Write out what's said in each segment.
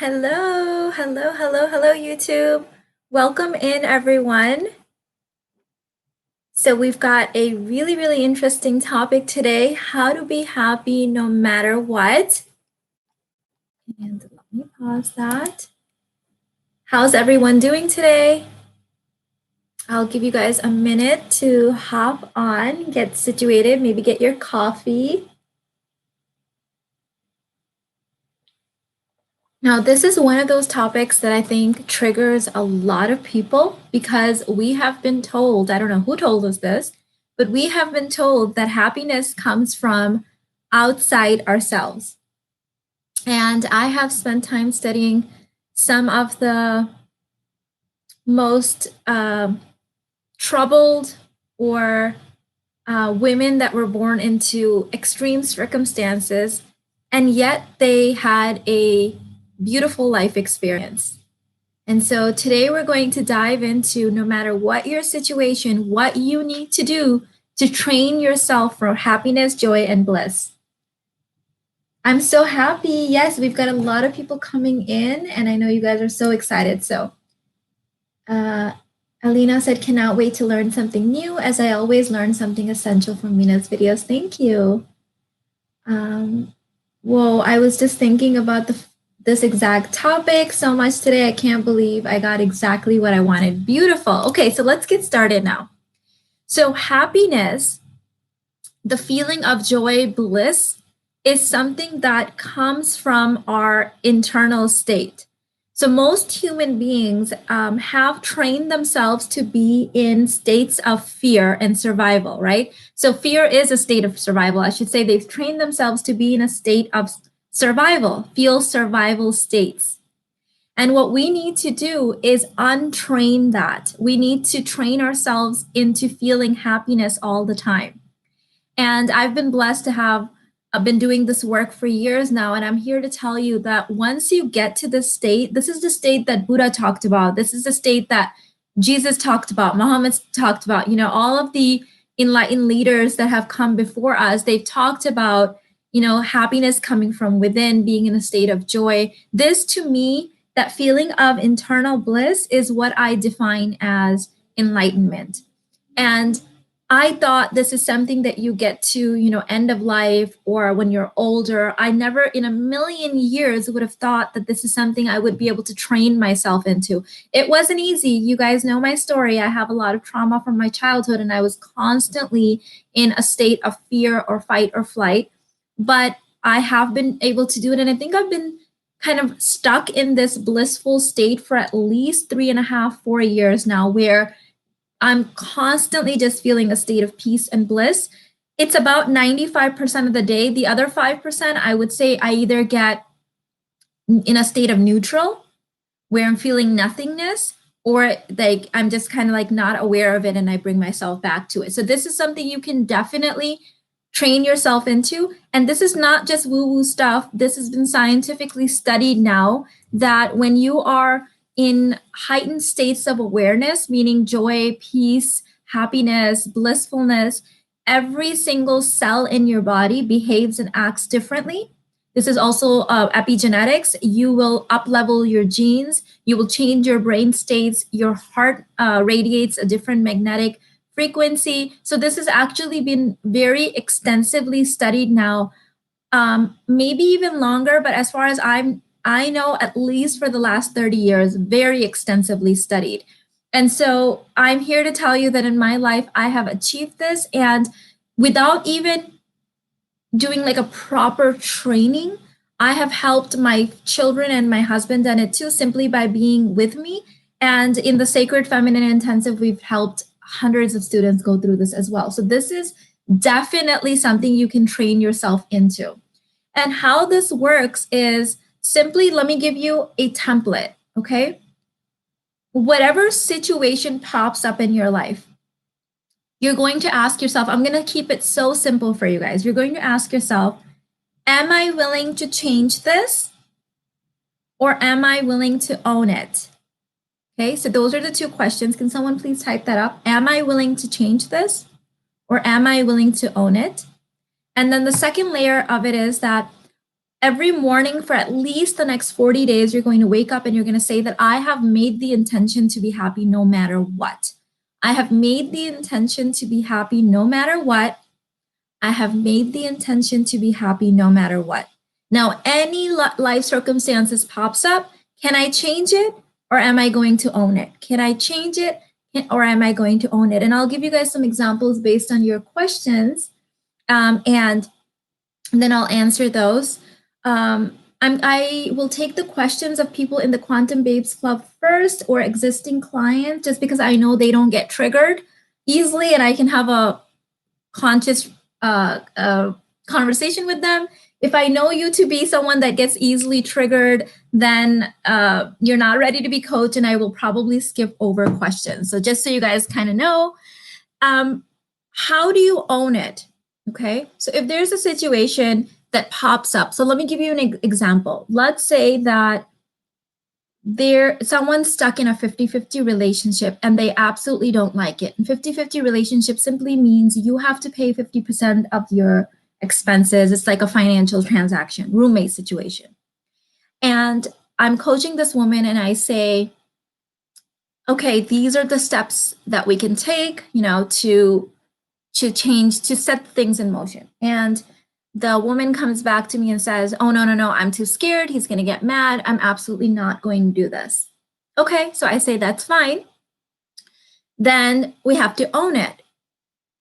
Hello, hello, hello, hello, YouTube. Welcome in, everyone. So we've got a really, really interesting topic today, how to be happy no matter what. And let me pause that. How's everyone doing today? I'll give you guys a minute to hop on, get situated, maybe get your coffee. Now, this is one of those topics that I think triggers a lot of people because we have been told, I don't know who told us this, but we have been told that happiness comes from outside ourselves. And I have spent time studying some of the most troubled or women that were born into extreme circumstances, and yet they had a beautiful life experience. And so today we're going to dive into, no matter what your situation, what you need to do to train yourself for happiness, joy, and bliss. I'm so happy. Yes, we've got a lot of people coming in, and I know you guys are so excited. So Alina said, cannot wait to learn something new, as I always learn something essential from Minas videos. Thank you. Whoa, I was just thinking about this exact topic so much today. I can't believe I got exactly what I wanted. Beautiful. Okay, so let's get started now. So happiness, the feeling of joy, bliss, is something that comes from our internal state. So most human beings have trained themselves to be in states of fear and survival, right? So fear is a state of survival. I should say they've trained themselves to be in a state of survival, feel survival states. And what we need to do is untrain that. We need to train ourselves into feeling happiness all the time. And I've been blessed to have been doing this work for years now, and I'm here to tell you that once you get to this state, this is the state that Buddha talked about. This is the state that Jesus talked about, Muhammad talked about. You know, all of the enlightened leaders that have come before us, they've talked about, you know, happiness coming from within, being in a state of joy. This, to me, that feeling of internal bliss is what I define as enlightenment. And I thought this is something that you get to, you know, end of life or when you're older. I never in a million years would have thought that this is something I would be able to train myself into. It wasn't easy. You guys know my story. I have a lot of trauma from my childhood, and I was constantly in a state of fear or fight or flight. But I have been able to do it. And I think I've been kind of stuck in this blissful state for at least 3.5, 4 years now, where I'm constantly just feeling a state of peace and bliss. It's about 95% of the day. The other 5%, I would say I either get in a state of neutral, where I'm feeling nothingness, or like I'm just kind of like not aware of it and I bring myself back to it. So this is something you can definitely train yourself into. And this is not just woo-woo stuff. This has been scientifically studied now that when you are in heightened states of awareness, meaning joy, peace, happiness, blissfulness, every single cell in your body behaves and acts differently. This is also epigenetics. You will up-level your genes. You will change your brain states. Your heart radiates a different magnetic frequency. So this has actually been very extensively studied now, maybe even longer, but as far as I know, at least for the last 30 years, very extensively studied. And so I'm here to tell you that in my life, I have achieved this, and without even doing like a proper training, I have helped my children and my husband done it too, simply by being with me. And in the Sacred Feminine Intensive, we've helped hundreds of students go through this as well. So this is definitely something you can train yourself into. And how this works is simply, let me give you a template, okay? Whatever situation pops up in your life, you're going to ask yourself, I'm going to keep it so simple for you guys. You're going to ask yourself, am I willing to change this? Or am I willing to own it? Okay, so those are the two questions. Can someone please type that up? Am I willing to change this? Or am I willing to own it? And then the second layer of it is that, every morning for at least the next 40 days, you're going to wake up and you're going to say that I have made the intention to be happy no matter what. I have made the intention to be happy no matter what. I have made the intention to be happy no matter what. Now, any life circumstances pops up, can I change it or am I going to own it? Can I change it or am I going to own it? And I'll give you guys some examples based on your questions, and then I'll answer those. I will take the questions of people in the Quantum Babes Club first, or existing clients, just because I know they don't get triggered easily and I can have a conscious conversation with them. If I know you to be someone that gets easily triggered, then you're not ready to be coached and I will probably skip over questions. So just so you guys kind of know, how do you own it? Okay, so if there's a situation that pops up, so let me give you an example. Let's say that someone's stuck in a 50-50 relationship and they absolutely don't like it. And 50-50 relationship simply means you have to pay 50% of your expenses. It's like a financial transaction, roommate situation. And I'm coaching this woman and I say, okay, these are the steps that we can take, to change, to set things in motion. And the woman comes back to me and says, oh, no, I'm too scared. He's going to get mad. I'm absolutely not going to do this. Okay, so I say, that's fine. Then we have to own it.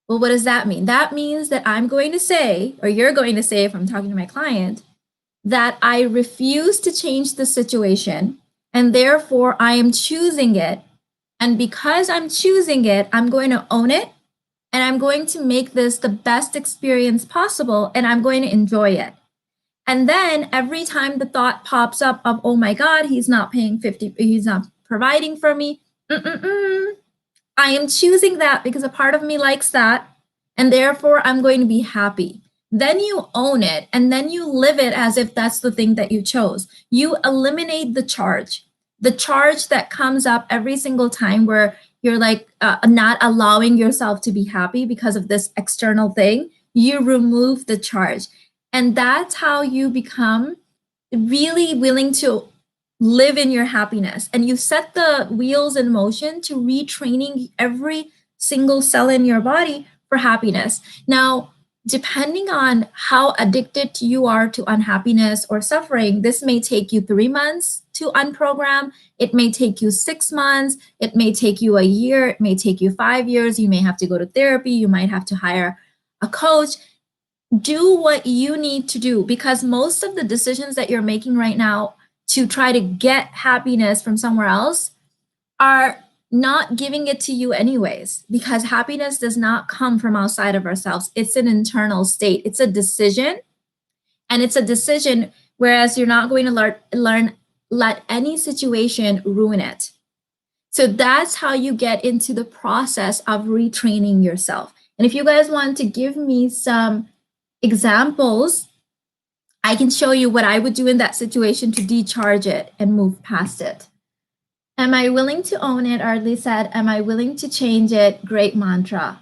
Well, what does that mean? That means that I'm going to say, or you're going to say, if I'm talking to my client, that I refuse to change the situation, and therefore I am choosing it. And because I'm choosing it, I'm going to own it. And I'm going to make this the best experience possible, and I'm going to enjoy it. And then every time the thought pops up of, oh my God, he's not paying 50, he's not providing for me. I am choosing that because a part of me likes that. And therefore I'm going to be happy. Then you own it and then you live it as if that's the thing that you chose. You eliminate the charge that comes up every single time where you're like not allowing yourself to be happy because of this external thing. You remove the charge. And that's how you become really willing to live in your happiness. And you set the wheels in motion to retraining every single cell in your body for happiness. Now, depending on how addicted you are to unhappiness or suffering, this may take you 3 months to unprogram. It may take you 6 months. It may take you a year. It may take you 5 years. You may have to go to therapy. You might have to hire a coach. Do what you need to do, because most of the decisions that you're making right now to try to get happiness from somewhere else are not giving it to you anyways, because happiness does not come from outside of ourselves. It's an internal state. It's a decision, and it's a decision, whereas you're not going to let any situation ruin it. So that's how you get into the process of retraining yourself. And if you guys want to give me some examples, I can show you what I would do in that situation to decharge it and move past it. Am I willing to own it? Ardley said, am I willing to change it? Great mantra.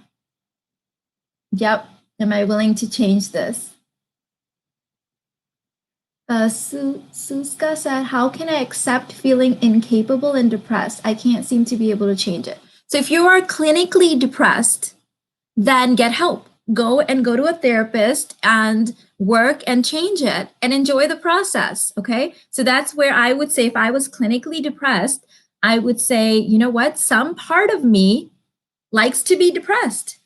Yep. Am I willing to change this? Suska said, how can I accept feeling incapable and depressed? I can't seem to be able to change it. So if you are clinically depressed, then get help. Go to a therapist and work and change it and enjoy the process. Okay. So that's where I would say, if I was clinically depressed, I would say, you know what? Some part of me likes to be depressed,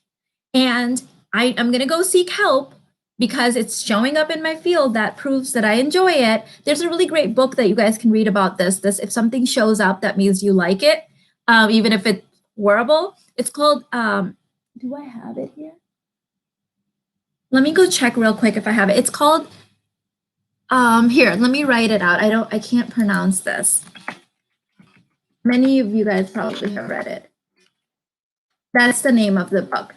and I'm going to go seek help because it's showing up in my field that proves that I enjoy it. There's a really great book that you guys can read about this. If something shows up, that means you like it, even if it's horrible. It's called, do I have it here? Let me go check real quick if I have it. It's called, here, let me write it out. I can't pronounce this. Many of you guys probably have read it. That's the name of the book.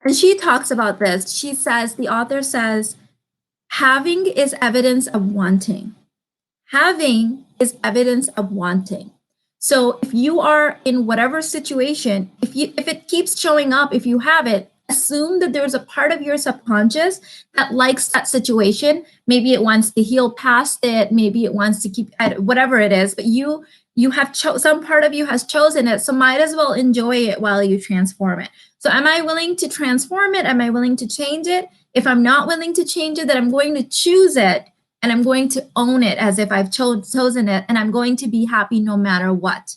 And she talks about this. She says, the author says, having is evidence of wanting. Having is evidence of wanting. So if you are in whatever situation, if it keeps showing up, if you have it, assume that there's a part of your subconscious that likes that situation. Maybe it wants to heal past it. Maybe it wants to keep at whatever it is, but you have some part of you has chosen it. So might as well enjoy it while you transform it. So am I willing to transform it? Am I willing to change it? If I'm not willing to change it, then I'm going to choose it and I'm going to own it as if I've chosen it, and I'm going to be happy no matter what.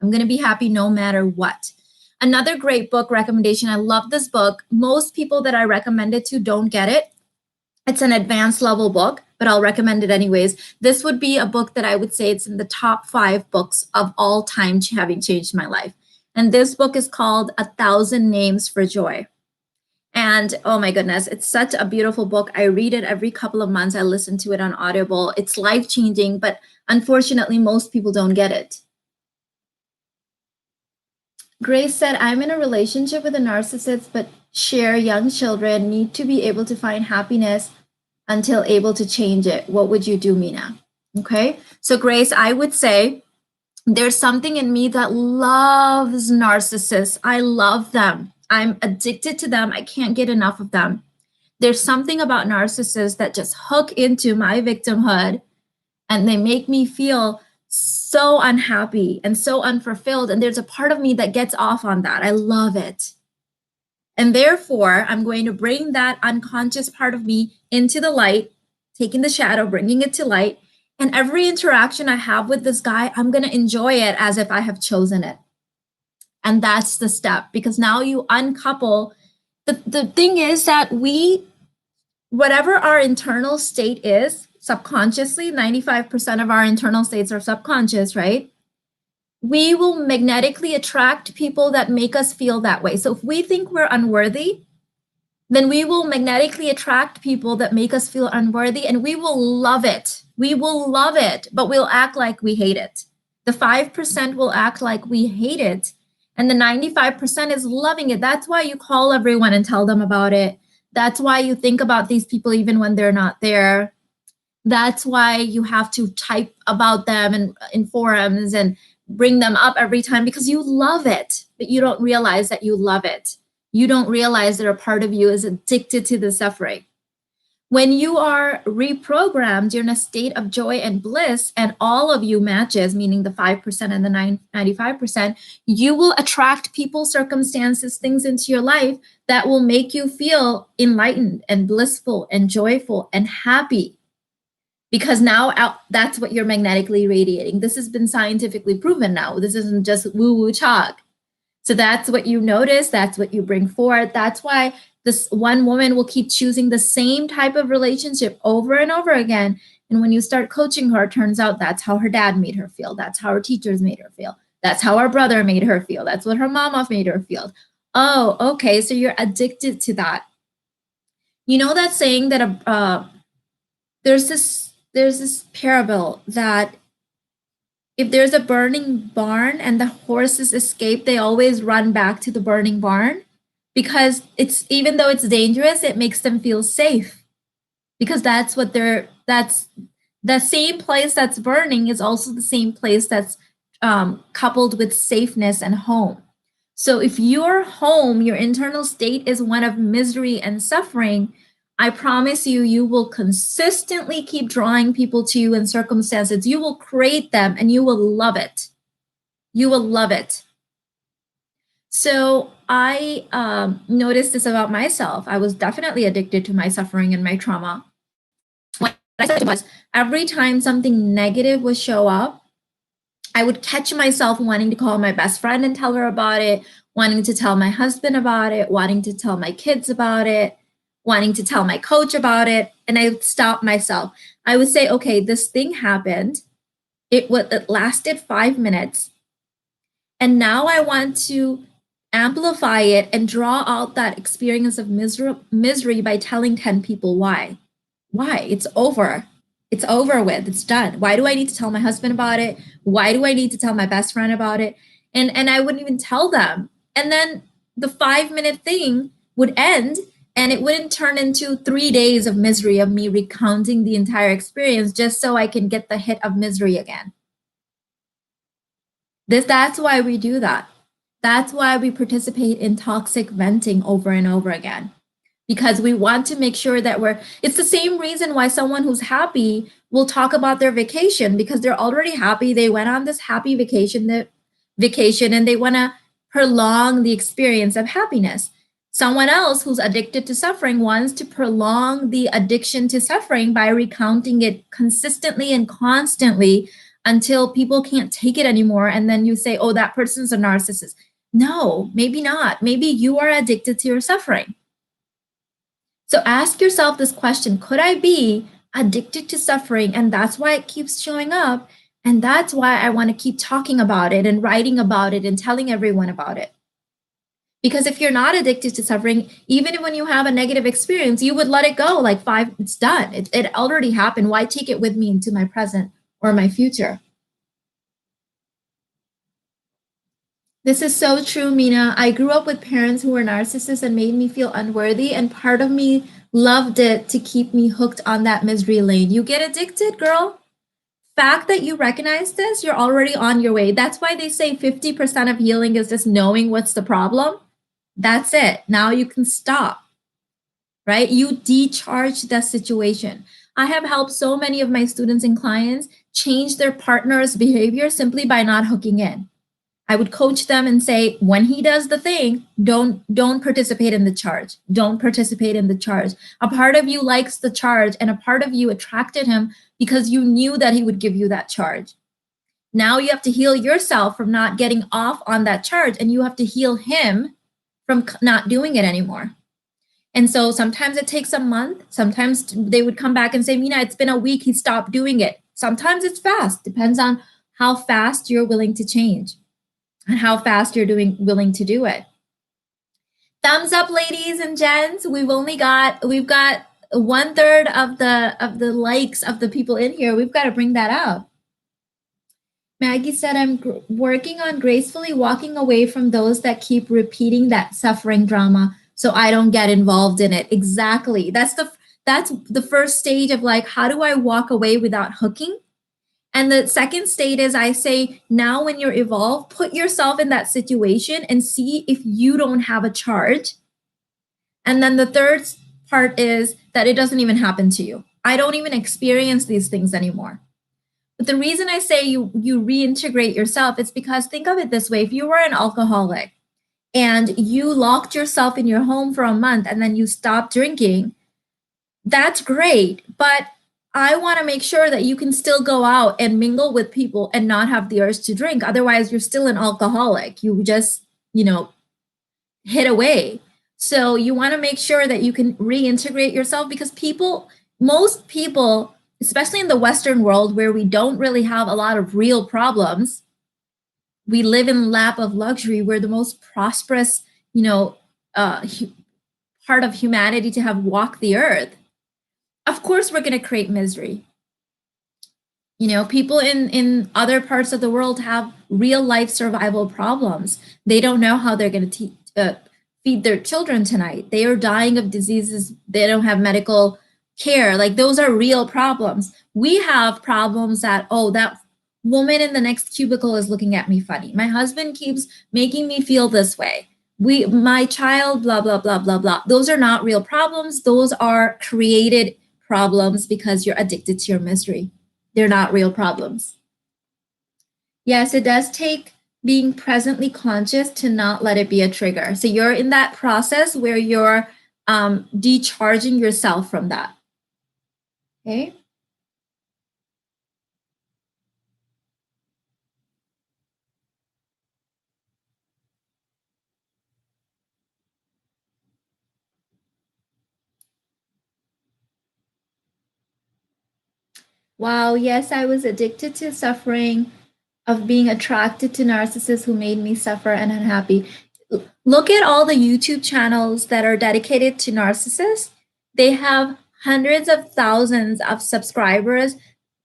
I'm going to be happy no matter what. Another great book recommendation. I love this book. Most people that I recommend it to don't get it. It's an advanced level book, but I'll recommend it anyways. This would be a book that I would say it's in the top 5 books of all time having changed my life. And this book is called 1,000 Names for Joy. And oh my goodness, it's such a beautiful book. I read it every couple of months. I listen to it on Audible. It's life-changing, but unfortunately, most people don't get it. Grace said, I'm in a relationship with a narcissist, but share young children, need to be able to find happiness until able to change it. What would you do, Mina? Okay, so Grace, I would say there's something in me that loves narcissists. I love them. I'm addicted to them. I can't get enough of them. There's something about narcissists that just hook into my victimhood and they make me feel so unhappy and so unfulfilled. And there's a part of me that gets off on that. I love it. And therefore, I'm going to bring that unconscious part of me into the light, taking the shadow, bringing it to light. And every interaction I have with this guy, I'm going to enjoy it as if I have chosen it. And that's the step, because now you uncouple. The thing is that whatever our internal state is, subconsciously, 95% of our internal states are subconscious, right? We will magnetically attract people that make us feel that way. So if we think we're unworthy, then we will magnetically attract people that make us feel unworthy, and we will love it. We will love it, but we'll act like we hate it. The 5% will act like we hate it, and the 95% is loving it. That's why you call everyone and tell them about it. That's why you think about these people even when they're not there. That's why you have to type about them in forums and bring them up every time, because you love it, but you don't realize that you love it. You don't realize that a part of you is addicted to the suffering. When you are reprogrammed, you're in a state of joy and bliss, and all of you matches, meaning the 5% and the 95%, you will attract people, circumstances, things into your life that will make you feel enlightened and blissful and joyful and happy. Because now that's what you're magnetically radiating. This has been scientifically proven now. This isn't just woo-woo talk. So that's what you notice. That's what you bring forward. That's why this one woman will keep choosing the same type of relationship over and over again. And when you start coaching her, it turns out that's how her dad made her feel. That's how her teachers made her feel. That's how her brother made her feel. That's what her mama made her feel. Oh, okay. So you're addicted to that. You know that saying that there's this parable that if there's a burning barn and the horses escape, they always run back to the burning barn, because it's, even though it's dangerous, it makes them feel safe, because that's the same place that's burning is also the same place that's coupled with safeness and home. So if your home, your internal state is one of misery and suffering, I promise you, you will consistently keep drawing people to you in circumstances. You will create them and you will love it. You will love it. So I noticed this about myself. I was definitely addicted to my suffering and my trauma. What I said was, every time something negative would show up, I would catch myself wanting to call my best friend and tell her about it, wanting to tell my husband about it, wanting to tell my kids about it, wanting to tell my coach about it. And I would stop myself. I would say, okay, this thing happened. It lasted 5 minutes. And now I want to amplify it and draw out that experience of misery by telling 10 people why. Why? It's over. It's over with. It's done. Why do I need to tell my husband about it? Why do I need to tell my best friend about it? And I wouldn't even tell them. And then the 5-minute thing would end, and it wouldn't turn into 3 days of misery of me recounting the entire experience just so I can get the hit of misery again. That's why we do that. That's why we participate in toxic venting over and over again, because we want to make sure that it's the same reason why someone who's happy will talk about their vacation, because they're already happy. They went on this happy vacation, and they want to prolong the experience of happiness. Someone else who's addicted to suffering wants to prolong the addiction to suffering by recounting it consistently and constantly until people can't take it anymore. And then you say, oh, that person's a narcissist. No, maybe not. Maybe you are addicted to your suffering. So ask yourself this question: could I be addicted to suffering? And that's why it keeps showing up. And that's why I want to keep talking about it and writing about it and telling everyone about it. Because if you're not addicted to suffering, even when you have a negative experience, you would let it go. Like, it's done. It already happened. Why take it with me into my present or my future? This is so true, Mina. I grew up with parents who were narcissists and made me feel unworthy, and part of me loved it to keep me hooked on that misery lane. You get addicted, girl. Fact that you recognize this, you're already on your way. That's why they say 50% of healing is just knowing what's the problem. That's it. Now you can stop, right? You decharge that situation. I have helped so many of my students and clients change their partner's behavior simply by not hooking in. I would coach them and say, when he does the thing, don't participate in the charge. Don't participate in the charge. A part of you likes the charge, and a part of you attracted him because you knew that he would give you that charge. Now you have to heal yourself from not getting off on that charge, and you have to heal him from not doing it anymore. And so sometimes it takes a month. Sometimes they would come back and say, Mina, it's been a week. He stopped doing it. Sometimes it's fast. Depends on how fast you're willing to change and how fast you're willing to do it. Thumbs up, ladies and gents. We've got 1/3 of the likes of the people in here. We've got to bring that up. Maggie said, I'm working on gracefully walking away from those that keep repeating that suffering drama so I don't get involved in it. Exactly. That's the first stage of, like, how do I walk away without hooking? And the second state is, I say, now when you're evolved, put yourself in that situation and see if you don't have a charge. And then the third part is that it doesn't even happen to you. I don't even experience these things anymore. But the reason I say you reintegrate yourself is because, think of it this way. If you were an alcoholic and you locked yourself in your home for a month and then you stopped drinking, that's great. But I want to make sure that you can still go out and mingle with people and not have the urge to drink. Otherwise, you're still an alcoholic. You just, hid away. So you want to make sure that you can reintegrate yourself, because most people, especially in the Western world where we don't really have a lot of real problems, we live in a lap of luxury. We're the most prosperous, part of humanity to have walked the earth. Of course, we're going to create misery. People in other parts of the world have real life survival problems. They don't know how they're going to feed their children tonight. They are dying of diseases. They don't have medical care. Like, those are real problems. We have problems that woman in the next cubicle is looking at me funny. My husband keeps making me feel this way. My child, blah, blah, blah, blah, blah. Those are not real problems. Those are created problems because you're addicted to your misery. They're not real problems. Yes, it does take being presently conscious to not let it be a trigger. So you're in that process where you're decharging yourself from that. Okay. Wow, yes, I was addicted to suffering, of being attracted to narcissists who made me suffer and unhappy. Look at all the YouTube channels that are dedicated to narcissists. They have hundreds of thousands of subscribers.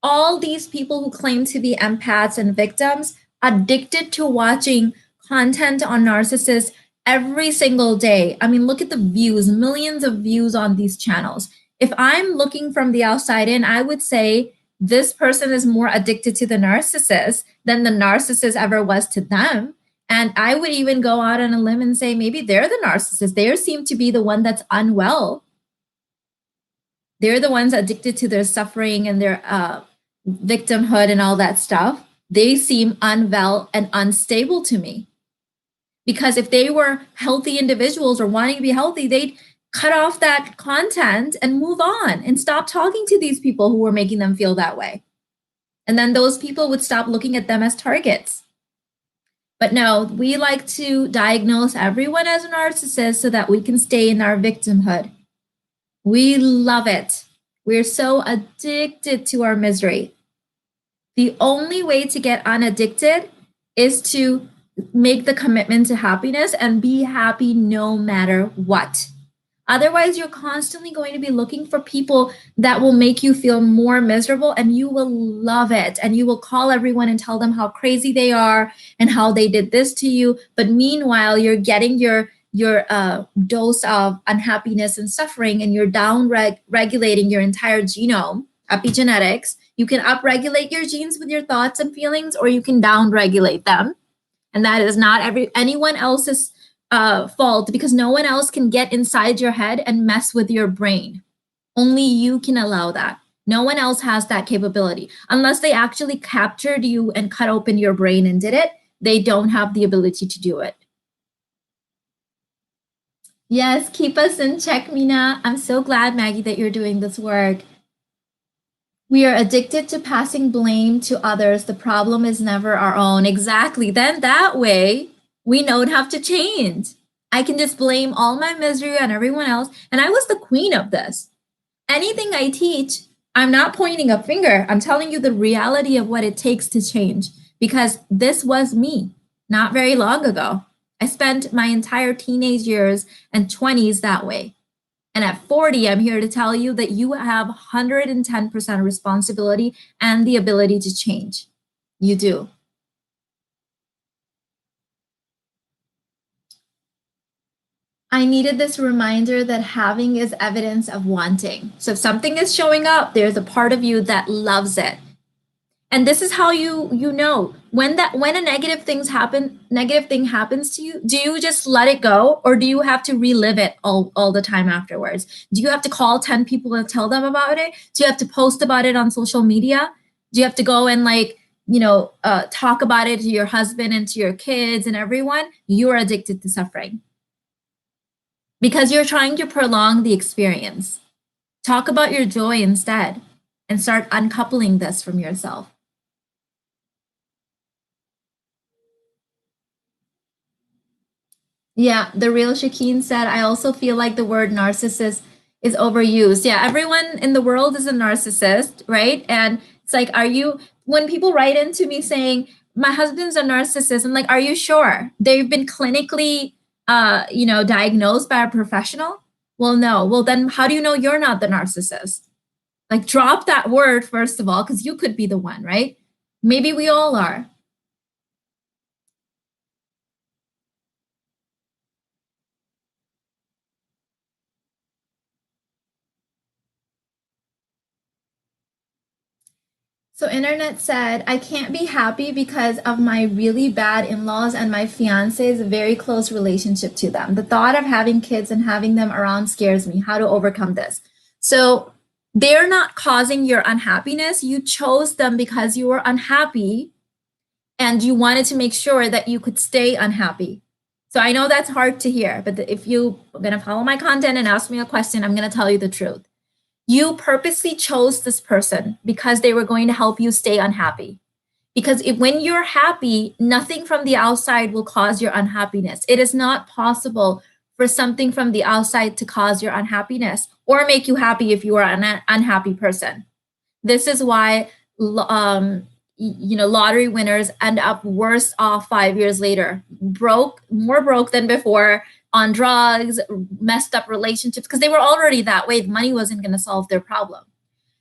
All these people who claim to be empaths and victims, addicted to watching content on narcissists every single day. I mean, look at the views, millions of views on these channels. If I'm looking from the outside in, I would say this person is more addicted to the narcissist than the narcissist ever was to them. And I would even go out on a limb and say maybe they're the narcissist. They seem to be the one that's unwell. They're the ones addicted to their suffering and their victimhood and all that stuff. They seem unwell and unstable to me. Because if they were healthy individuals or wanting to be healthy, they'd cut off that content and move on and stop talking to these people who were making them feel that way. And then those people would stop looking at them as targets. But no, we like to diagnose everyone as a narcissist so that we can stay in our victimhood. We love it. We're so addicted to our misery. The only way to get unaddicted is to make the commitment to happiness and be happy no matter what. Otherwise, you're constantly going to be looking for people that will make you feel more miserable, and you will love it. And you will call everyone and tell them how crazy they are and how they did this to you. But meanwhile, you're getting your dose of unhappiness and suffering, and you're down regulating your entire genome, epigenetics. You can upregulate your genes with your thoughts and feelings, or you can down regulate them. And that is not anyone else's fault, because no one else can get inside your head and mess with your brain. Only you can allow that. No one else has that capability. Unless they actually captured you and cut open your brain and did it, they don't have the ability to do it. Yes, keep us in check, Mina. I'm so glad, Maggie, that you're doing this work. We are addicted to passing blame to others. The problem is never our own. Exactly. Then that way, we don't have to change. I can just blame all my misery on everyone else. And I was the queen of this. Anything I teach, I'm not pointing a finger. I'm telling you the reality of what it takes to change, because this was me not very long ago. I spent my entire teenage years and 20s that way. And at 40, I'm here to tell you that you have 110% responsibility and the ability to change. You do. I needed this reminder that having is evidence of wanting. So if something is showing up, there's a part of you that loves it. And this is how you know when a negative thing happens to you, do you just let it go, or do you have to relive it all the time afterwards? Do you have to call 10 people and tell them about it? Do you have to post about it on social media? Do you have to go and talk about it to your husband and to your kids and everyone? You're addicted to suffering because you're trying to prolong the experience. Talk about your joy instead and start uncoupling this from yourself. Yeah, the real Shakeen said, I also feel like the word narcissist is overused. Yeah, everyone in the world is a narcissist, right? And it's like, when people write into me saying, my husband's a narcissist, I'm like, are you sure? They've been clinically, diagnosed by a professional? Well, no. Well, then how do you know you're not the narcissist? Like, drop that word, first of all, because you could be the one, right? Maybe we all are. So internet said, I can't be happy because of my really bad in-laws and my fiance's very close relationship to them. The thought of having kids and having them around scares me. How to overcome this? So they're not causing your unhappiness. You chose them because you were unhappy and you wanted to make sure that you could stay unhappy. So I know that's hard to hear, but if you're going to follow my content and ask me a question, I'm going to tell you the truth. You purposely chose this person because they were going to help you stay unhappy. Because when you're happy, nothing from the outside will cause your unhappiness. It is not possible for something from the outside to cause your unhappiness or make you happy if you are an unhappy person. This is why lottery winners end up worse off 5 years later, more broke than before, on drugs, messed up relationships, because they were already that way. Money wasn't going to solve their problem.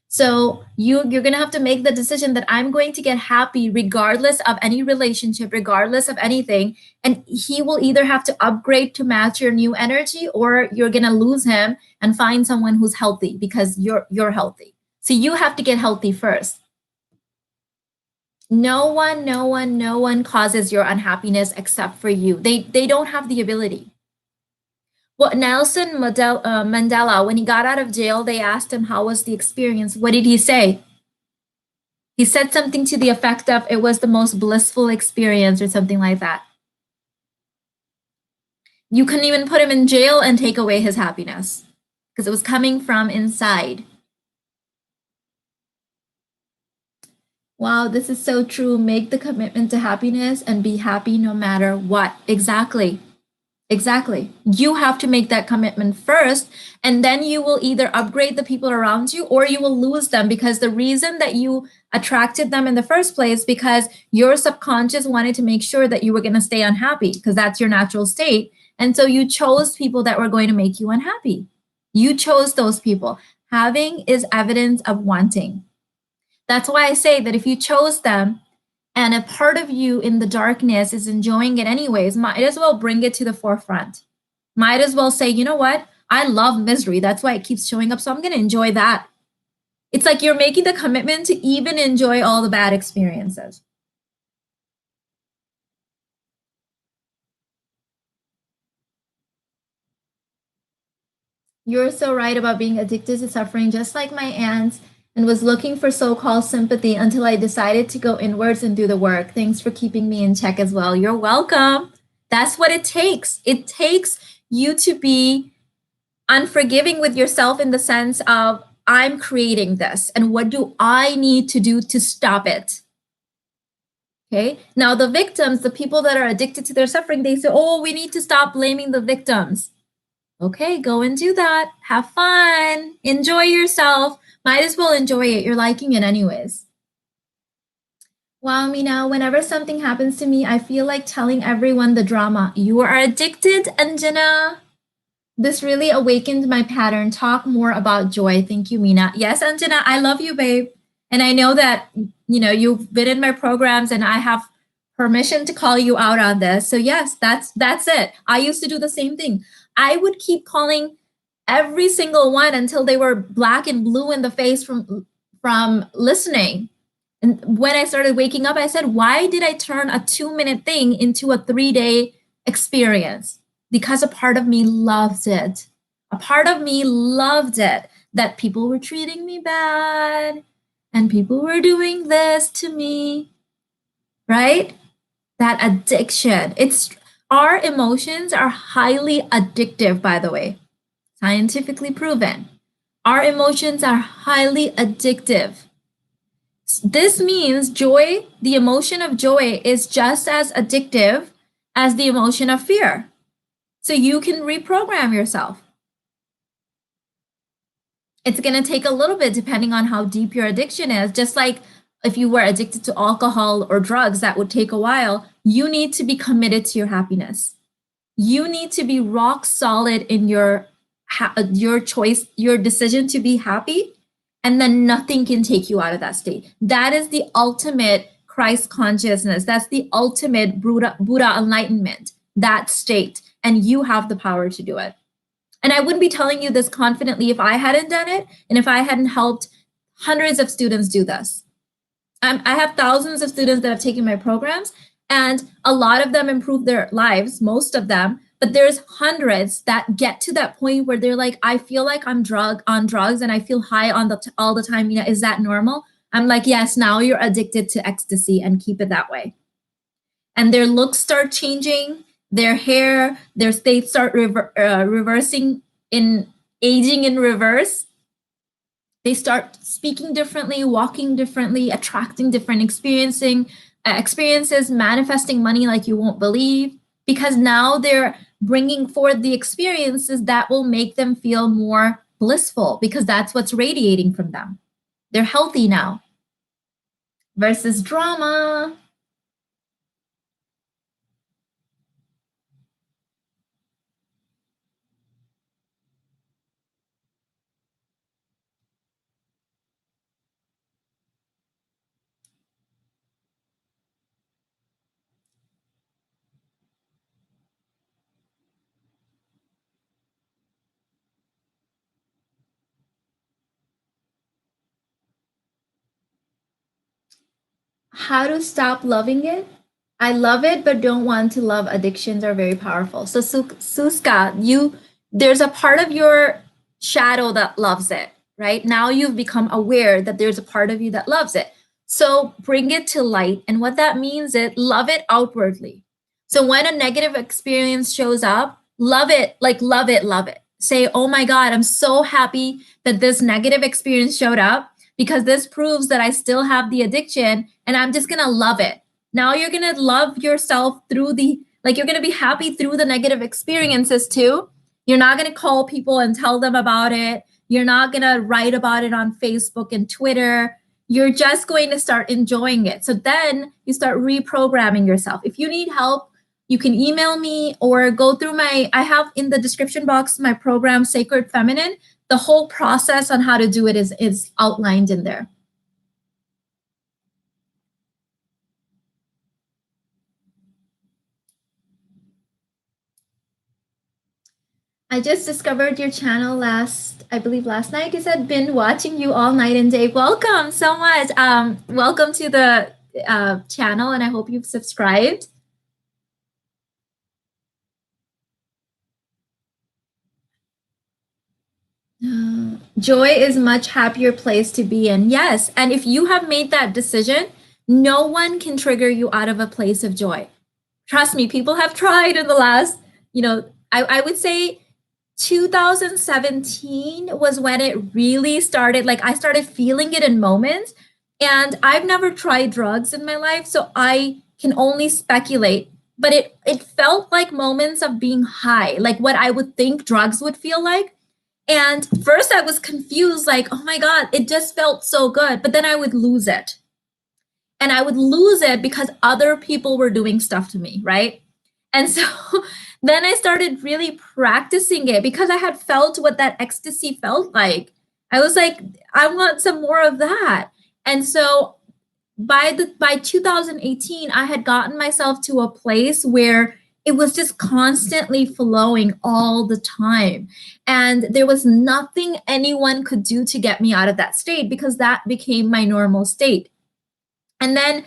So you're going to have to make the decision that I'm going to get happy regardless of any relationship, regardless of anything. And he will either have to upgrade to match your new energy, or you're going to lose him and find someone who's healthy because you're healthy. So you have to get healthy first. No one causes your unhappiness except for you. They don't have the ability. Well, Mandela, when he got out of jail, they asked him how was the experience. What did he say? He said something to the effect of it was the most blissful experience or something like that. You couldn't even put him in jail and take away his happiness because it was coming from inside. Wow, this is so true. Make the commitment to happiness and be happy no matter what. Exactly. Exactly. You have to make that commitment first, and then you will either upgrade the people around you or you will lose them because the reason that you attracted them in the first place because your subconscious wanted to make sure that you were going to stay unhappy because that's your natural state. And so you chose people that were going to make you unhappy. You chose those people. Having is evidence of wanting. That's why I say that if you chose them, and a part of you in the darkness is enjoying it anyways, might as well bring it to the forefront. Might as well say, you know what? I love misery. That's why it keeps showing up. So I'm going to enjoy that. It's like you're making the commitment to even enjoy all the bad experiences. You're so right about being addicted to suffering, just like my aunt, and was looking for so called sympathy until I decided to go inwards and do the work. Thanks for keeping me in check as well. You're welcome. That's what it takes. It takes you to be unforgiving with yourself in the sense of, I'm creating this, and what do I need to do to stop it? Okay. Now, the victims, the people that are addicted to their suffering, they say, oh, we need to stop blaming the victims. Okay, go and do that. Have fun. Enjoy yourself. Might as well enjoy it. You're liking it anyways. Wow, Mina, whenever something happens to me, I feel like telling everyone the drama. You are addicted, Anjana. This really awakened my pattern. Talk more about joy. Thank you, Mina. Yes, Anjana, I love you, babe. And I know that, you've been in my programs and I have permission to call you out on this. So yes, that's it. I used to do the same thing. I would keep calling every single one until they were black and blue in the face from listening. And when I started waking up, I said, why did I turn a 2-minute thing into a 3-day experience? Because a part of me loved it. A part of me loved it that people were treating me bad and people were doing this to me, right? That addiction. It's our emotions are highly addictive, by the way, scientifically proven. Our emotions are highly addictive. This means joy, the emotion of joy, is just as addictive as the emotion of fear. So you can reprogram yourself. It's going to take a little bit depending on how deep your addiction is. Just like if you were addicted to alcohol or drugs, that would take a while. You need to be committed to your happiness. You need to be rock solid in your choice, your decision to be happy, and then nothing can take you out of that state. That is the ultimate Christ consciousness. That's the ultimate Buddha enlightenment, that state. And you have the power to do it. And I wouldn't be telling you this confidently if I hadn't done it and if I hadn't helped hundreds of students do this. I have thousands of students that have taken my programs, and a lot of them improve their lives, most of them. But there's hundreds that get to that point where they're like, I feel like I'm on drugs and I feel high all the time. Is that normal? I'm like, yes, now you're addicted to ecstasy and keep it that way. And their looks start changing, their hair, their states start reversing in aging in reverse. They start speaking differently, walking differently, attracting different experiences, manifesting money like you won't believe, because now they're bringing forth the experiences that will make them feel more blissful because that's what's radiating from them. They're healthy now versus drama. How to stop loving it? I love it, but don't want to love. Addictions are very powerful. So, Suska, there's a part of your shadow that loves it, right? Now you've become aware that there's a part of you that loves it. So bring it to light. And what that means is love it outwardly. So when a negative experience shows up, love it, like love it, love it. Say, oh my God, I'm so happy that this negative experience showed up because this proves that I still have the addiction and I'm just gonna love it. Now you're gonna love yourself through you're gonna be happy through the negative experiences too. You're not gonna call people and tell them about it. You're not gonna write about it on Facebook and Twitter. You're just going to start enjoying it. So then you start reprogramming yourself. If you need help, you can email me or go through I have in the description box my program, Sacred Feminine. The whole process on how to do it is outlined in there. I just discovered your channel I believe last night. You said been watching you all night and day. Welcome so much. Welcome to the channel, and I hope you've subscribed. Joy is a much happier place to be in. Yes, and if you have made that decision, no one can trigger you out of a place of joy. Trust me, people have tried in the last, I would say 2017 was when it really started. Like I started feeling it in moments, and I've never tried drugs in my life, so I can only speculate. But it felt like moments of being high, like what I would think drugs would feel like. And first I was confused, like, oh my God, it just felt so good. But then I would lose it. And I would lose it because other people were doing stuff to me, right? And so then I started really practicing it because I had felt what that ecstasy felt like. I was like, I want some more of that. And so by 2018, I had gotten myself to a place where it was just constantly flowing all the time. And there was nothing anyone could do to get me out of that state because that became my normal state. And then,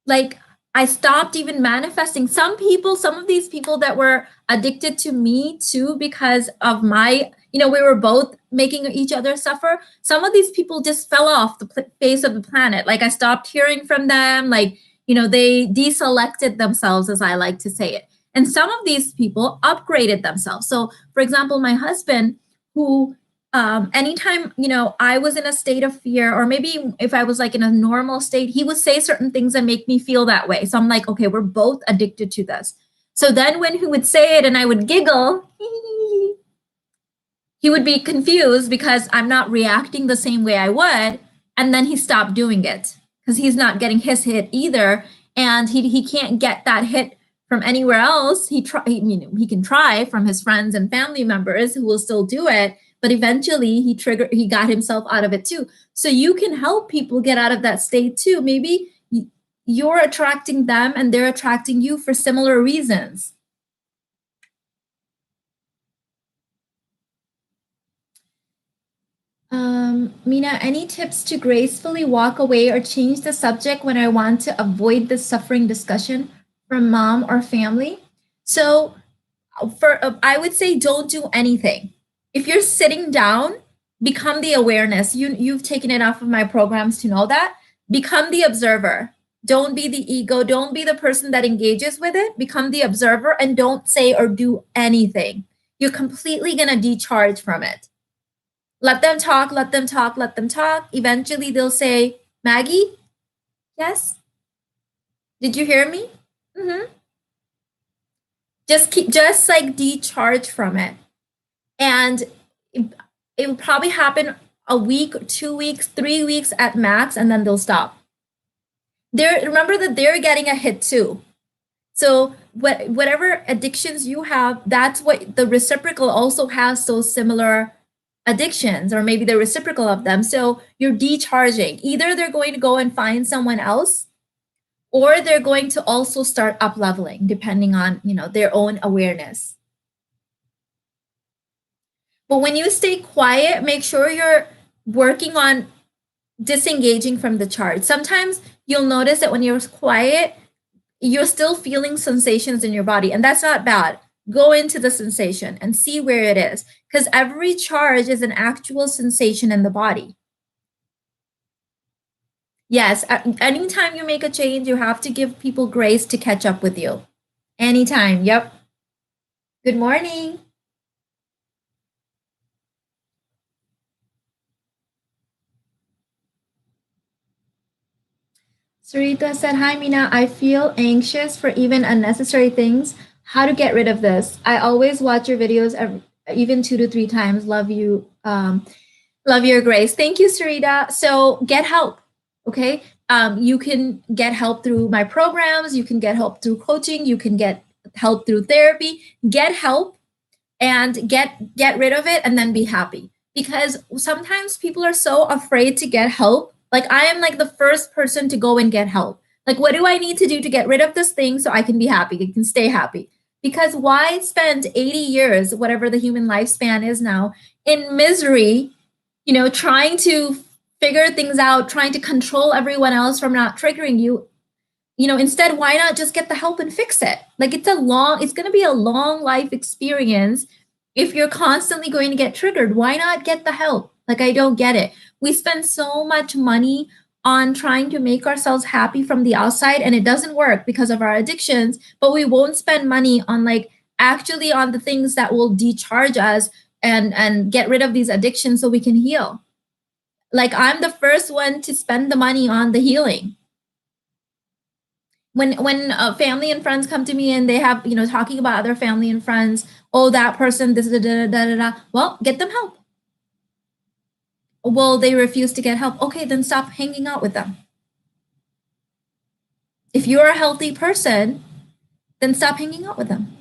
like, I stopped even manifesting. Some of these people that were addicted to me too, because of we were both making each other suffer. Some of these people just fell off the face of the planet. Like I stopped hearing from them. Like, they deselected themselves, as I like to say it. And some of these people upgraded themselves. So, for example, my husband, who anytime I was in a state of fear, or maybe if I was like in a normal state, he would say certain things and make me feel that way. So I'm like, okay, we're both addicted to this. So then when he would say it and I would giggle, he would be confused because I'm not reacting the same way I would. And then he stopped doing it because he's not getting his hit either. And he can't get that hit from anywhere else. He can try from his friends and family members who will still do it. But eventually he got himself out of it too. So you can help people get out of that state too. Maybe you're attracting them and they're attracting you for similar reasons. Mina, any tips to gracefully walk away or change the subject when I want to avoid the suffering discussion from mom or family? So I would say don't do anything. If you're sitting down, become the awareness. You've taken it off of my programs to know that. Become the observer. Don't be the ego. Don't be the person that engages with it. Become the observer and don't say or do anything. You're completely going to decharge from it. Let them talk, let them talk, let them talk. Eventually they'll say, Maggie? Yes? Did you hear me? Mm-hmm. Just like decharge from it. And it will probably happen a week, 2 weeks, 3 weeks at max, and then they'll stop. Remember that they're getting a hit too. So whatever addictions you have, that's what the reciprocal also has those similar addictions, or maybe the reciprocal of them. So you're decharging. Either they're going to go and find someone else, or they're going to also start up leveling depending on, their own awareness. But when you stay quiet, make sure you're working on disengaging from the charge. Sometimes you'll notice that when you're quiet, you're still feeling sensations in your body, and that's not bad. Go into the sensation and see where it is, because every charge is an actual sensation in the body. Yes, anytime you make a change, you have to give people grace to catch up with you. Anytime. Yep. Good morning. Sarita said, "Hi, Mina. I feel anxious for even unnecessary things. How to get rid of this? I always watch your videos, even 2 to 3 times. Love you. Love your grace." Thank you, Sarita. So get help. Okay. You can get help through my programs. You can get help through coaching. You can get help through therapy. Get help and get rid of it, and then be happy. Because sometimes people are so afraid to get help. Like, I am like the first person to go and get help. Like, what do I need to do to get rid of this thing so I can be happy, I can stay happy? Because why spend 80 years, whatever the human lifespan is now, in misery, trying to figure things out, trying to control everyone else from not triggering you? Instead, why not just get the help and fix it? Like, it's going to be a long life experience. If you're constantly going to get triggered, why not get the help? Like, I don't get it. We spend so much money on trying to make ourselves happy from the outside, and it doesn't work because of our addictions, but we won't spend money on, like, actually on the things that will decharge us and get rid of these addictions so we can heal. Like, I'm the first one to spend the money on the healing. When family and friends come to me and they have, talking about other family and friends, oh, that person, this, da, da, da, da, da. Well, get them help. Well, they refuse to get help. Okay, then stop hanging out with them. If you're a healthy person, then stop hanging out with them.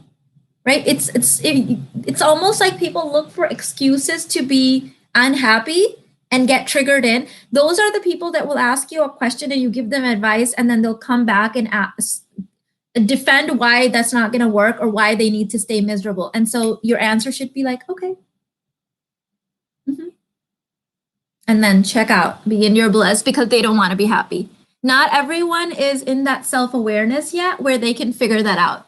Right? It's almost like people look for excuses to be unhappy and get triggered in. Those are the people that will ask you a question and you give them advice, and then they'll come back and defend why that's not going to work or why they need to stay miserable. And so your answer should be like, okay. Mm-hmm. And then check out, be in your bliss, because they don't want to be happy. Not everyone is in that self-awareness yet where they can figure that out.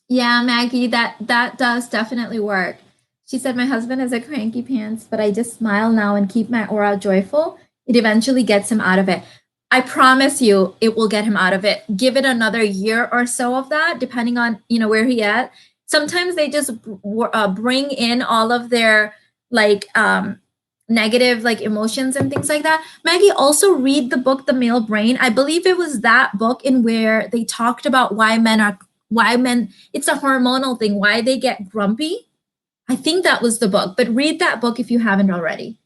Yeah, Maggie, that does definitely work. She said, "My husband is a cranky pants, but I just smile now and keep my aura joyful. It eventually gets him out of it." I promise you, it will get him out of it. Give it another year or so of that, depending on where he at. Sometimes they just bring in all of their, like, negative, like, emotions and things like that. Maggie, also read the book The Male Brain. I believe it was that book in where they talked about why men, it's a hormonal thing, why they get grumpy. I think that was the book, but read that book if you haven't already.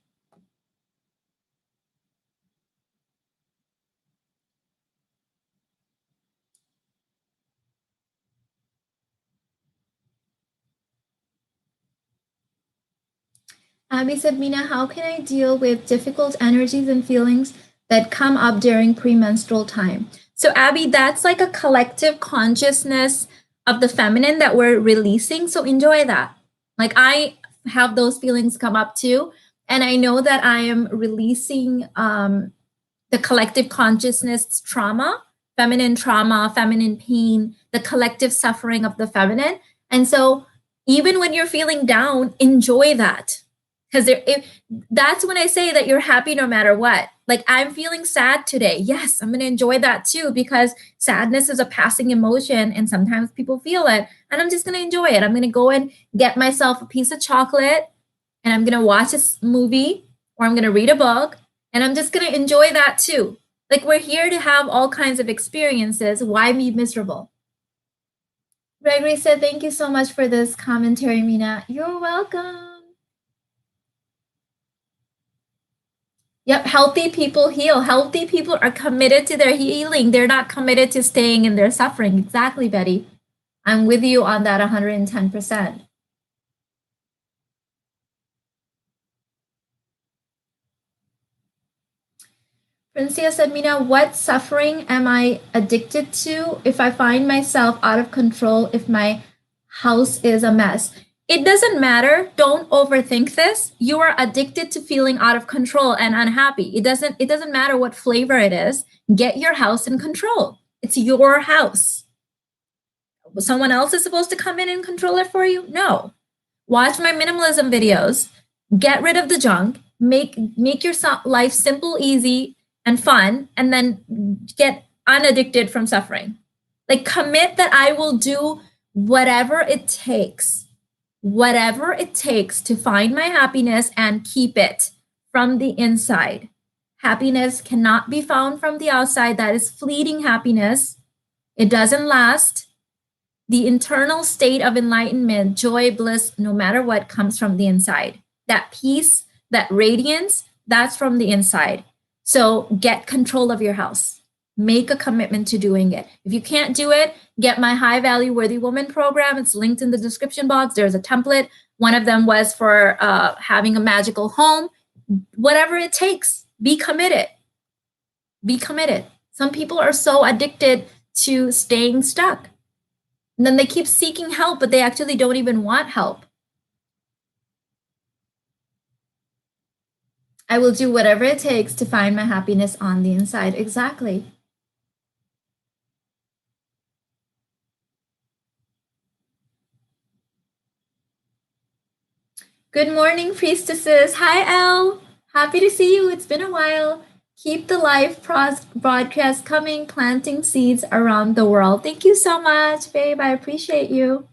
Abby said, "Mina, how can I deal with difficult energies and feelings that come up during premenstrual time?" So, Abby, that's like a collective consciousness of the feminine that we're releasing. So, enjoy that. Like, I have those feelings come up too. And I know that I am releasing the collective consciousness trauma, feminine pain, the collective suffering of the feminine. And so, even when you're feeling down, enjoy that, because that's when I say that you're happy no matter what. Like, I'm feeling sad today. Yes, I'm going to enjoy that too, because sadness is a passing emotion and sometimes people feel it. And I'm just going to enjoy it. I'm going to go and get myself a piece of chocolate and I'm going to watch a movie or I'm going to read a book and I'm just going to enjoy that too. Like, we're here to have all kinds of experiences. Why be miserable? Gregory said, "Thank you so much for this commentary, Mina." You're welcome. Yep, healthy people heal. Healthy people are committed to their healing. They're not committed to staying in their suffering. Exactly, Betty. I'm with you on that 110%. Princia said, "Mina, what suffering am I addicted to? If I find myself out of control, if my house is a mess. It doesn't matter. Don't overthink this. You are addicted to feeling out of control and unhappy. It doesn't matter what flavor it is. Get your house in control. It's your house. Someone else is supposed to come in and control it for you? No. Watch my minimalism videos. Get rid of the junk. Make your life simple, easy, and fun, and then get unaddicted from suffering. Like, commit that I will do whatever it takes to find my happiness and keep it from the inside. Happiness cannot be found from the outside. That is fleeting happiness. It doesn't last. The internal state of enlightenment, joy, bliss, no matter what, comes from the inside. That peace, that radiance, that's from the inside. So get control of your house. Make a commitment to doing it. If you can't do it, get my High Value Worthy Woman program. It's linked in the description box. There's a template. One of them was for having a magical home. Whatever it takes, be committed. Be committed. Some people are so addicted to staying stuck. And then they keep seeking help, but they actually don't even want help. I will do whatever it takes to find my happiness on the inside. Exactly. Good morning, priestesses. Hi, Elle. Happy to see you. It's been a while. Keep the live broadcast coming, planting seeds around the world. Thank you so much, babe. I appreciate you.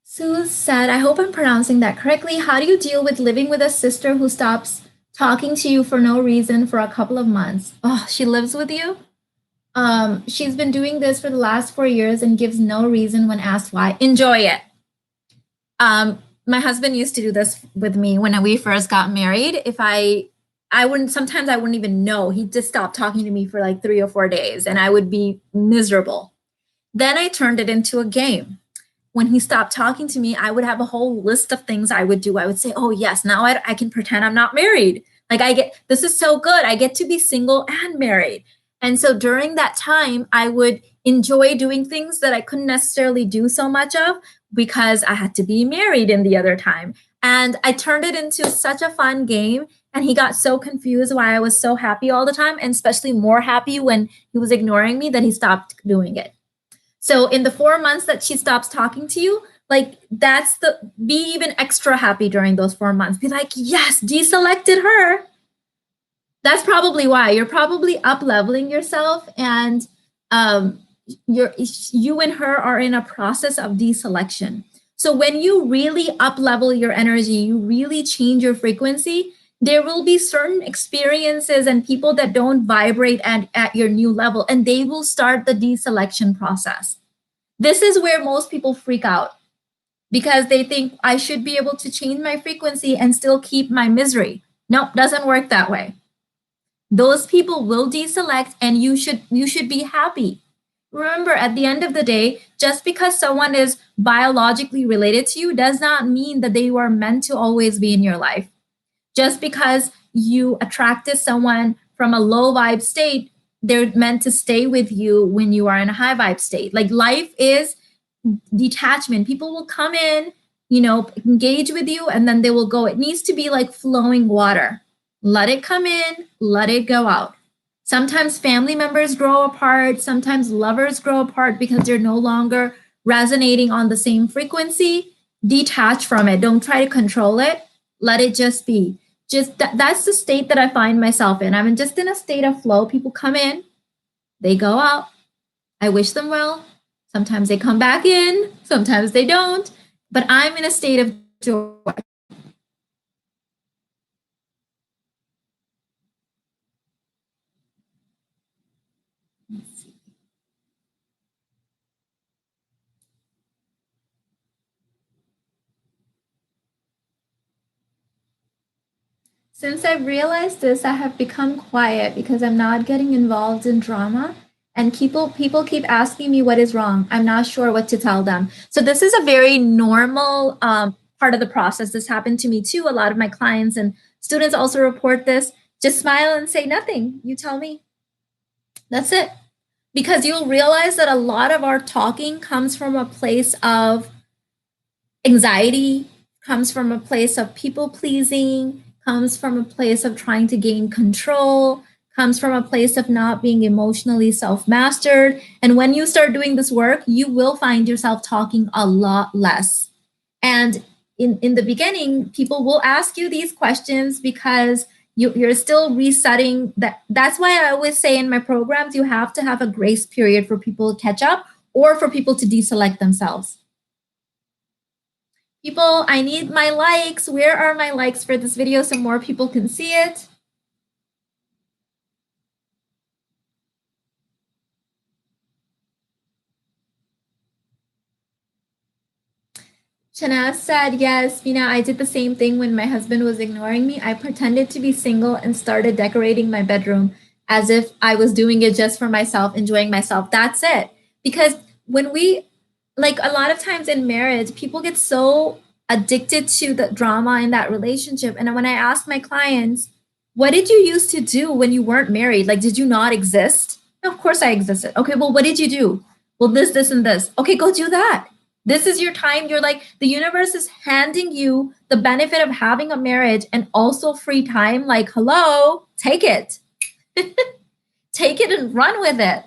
Sue said, I hope I'm pronouncing that correctly. How do you deal with living with a sister who stops talking to you for no reason for a couple of months? Oh, she lives with you? She's been doing this for the last 4 years and gives no reason when asked why. Enjoy it. My husband used to do this with me when we first got married. If sometimes I wouldn't even know. He'd just stop talking to me for like 3 or 4 days and I would be miserable. Then I turned it into a game. When he stopped talking to me, I would have a whole list of things I would do. I would say, oh yes, now I can pretend I'm not married. Like this is so good. I get to be single and married. And so during that time, I would enjoy doing things that I couldn't necessarily do so much of because I had to be married in the other time. And I turned it into such a fun game. And he got so confused why I was so happy all the time, and especially more happy when he was ignoring me, that he stopped doing it. So in the 4 months that she stops talking to you, like be even extra happy during those 4 months. Be like, yes, deselected her. That's probably why. You're probably up leveling yourself, and you and her are in a process of deselection. So when you really up level your energy, you really change your frequency, there will be certain experiences and people that don't vibrate at your new level, and they will start the deselection process. This is where most people freak out because they think I should be able to change my frequency and still keep my misery. Nope, doesn't work that way. Those people will deselect, and you should be happy. Remember, at the end of the day, just because someone is biologically related to you does not mean that they were meant to always be in your life. Just because you attracted someone from a low vibe state, they're meant to stay with you when you are in a high vibe state. Like, life is detachment. People will come in, engage with you, and then they will go. It needs to be like flowing water. Let it come in, let it go out. Sometimes family members grow apart. Sometimes lovers grow apart because they're no longer resonating on the same frequency. Detach from it. Don't try to control it. Let it just be. That's the state that I find myself in. I'm just in a state of flow. People come in, they go out. I wish them well. Sometimes they come back in, sometimes they don't. But I'm in a state of joy. Since I've realized this, I have become quiet because I'm not getting involved in drama. And people keep asking me what is wrong. I'm not sure what to tell them. So this is a very normal part of the process. This happened to me too. A lot of my clients and students also report this. Just smile and say nothing. You tell me. That's it. Because you'll realize that a lot of our talking comes from a place of anxiety, comes from a place of people pleasing, comes from a place of trying to gain control, comes from a place of not being emotionally self mastered. And when you start doing this work, you will find yourself talking a lot less. And in the beginning, people will ask you these questions because you're still resetting that. That's why I always say in my programs, you have to have a grace period for people to catch up or for people to deselect themselves. People, I need my likes. Where are my likes for this video so more people can see it? Shanaz said, yes, Mina, I did the same thing when my husband was ignoring me. I pretended to be single and started decorating my bedroom as if I was doing it just for myself, enjoying myself. That's it. Because when we, like a lot of times in marriage, people get so addicted to the drama in that relationship. And when I ask my clients, what did you used to do when you weren't married? Like, did you not exist? No, of course I existed. Okay, well, what did you do? Well, this, and this. Okay, go do that. This is your time. You're like, the universe is handing you the benefit of having a marriage and also free time. Like, hello, take it. Take it and run with it.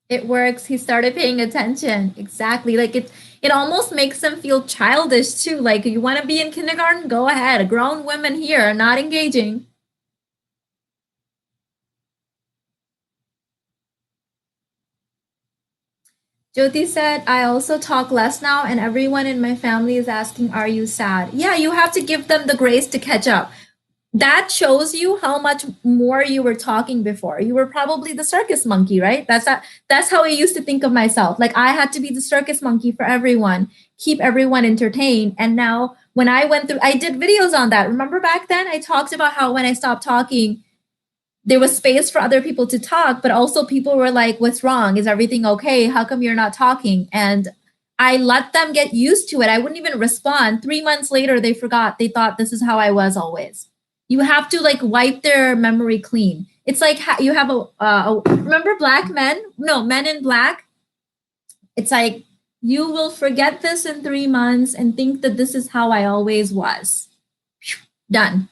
It works. He started paying attention. Exactly. Like it almost makes them feel childish too. Like, you want to be in kindergarten? Go ahead. Grown women here are not engaging. Jyoti said, I also talk less now, and everyone in my family is asking, are you sad? Yeah, you have to give them the grace to catch up. That shows you how much more you were talking before. You were probably the circus monkey, right? That's how I used to think of myself. Like, I had to be the circus monkey for everyone, keep everyone entertained. And now when I went through, I did videos on that. Remember back then I talked about how when I stopped talking, there was space for other people to talk, but also people were like, what's wrong? Is everything okay? How come you're not talking? And I let them get used to it. I wouldn't even respond. 3 months later, they forgot. They thought this is how I was always. You have to like wipe their memory clean. It's like you have remember Black Men? No, Men in Black. It's like, you will forget this in 3 months and think that this is how I always was. Done.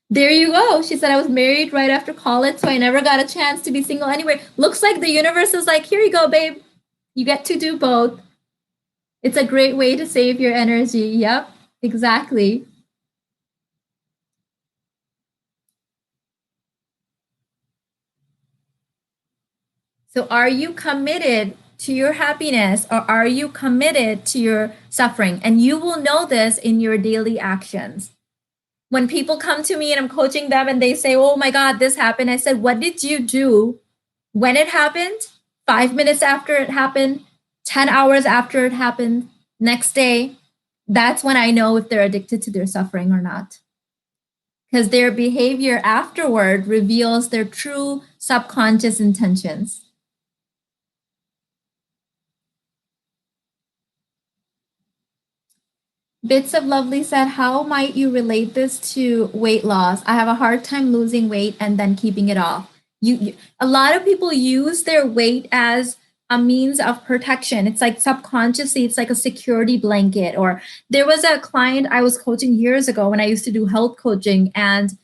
There you go. She said, I was married right after college, so I never got a chance to be single anyway. Looks like the universe is like, here you go, babe. You get to do both. It's a great way to save your energy. Yep, exactly. So, are you committed to your happiness or are you committed to your suffering? And you will know this in your daily actions. When people come to me and I'm coaching them and they say, oh my God, this happened, I said, what did you do when it happened? 5 minutes after it happened, 10 hours after it happened, next day? That's when I know if they're addicted to their suffering or not. Because their behavior afterward reveals their true subconscious intentions. Bits of Lovely said, how might you relate this to weight loss? I have a hard time losing weight and then keeping it off. A lot of people use their weight as a means of protection. It's like subconsciously, it's like a security blanket. Or there was a client I was coaching years ago when I used to do health coaching, and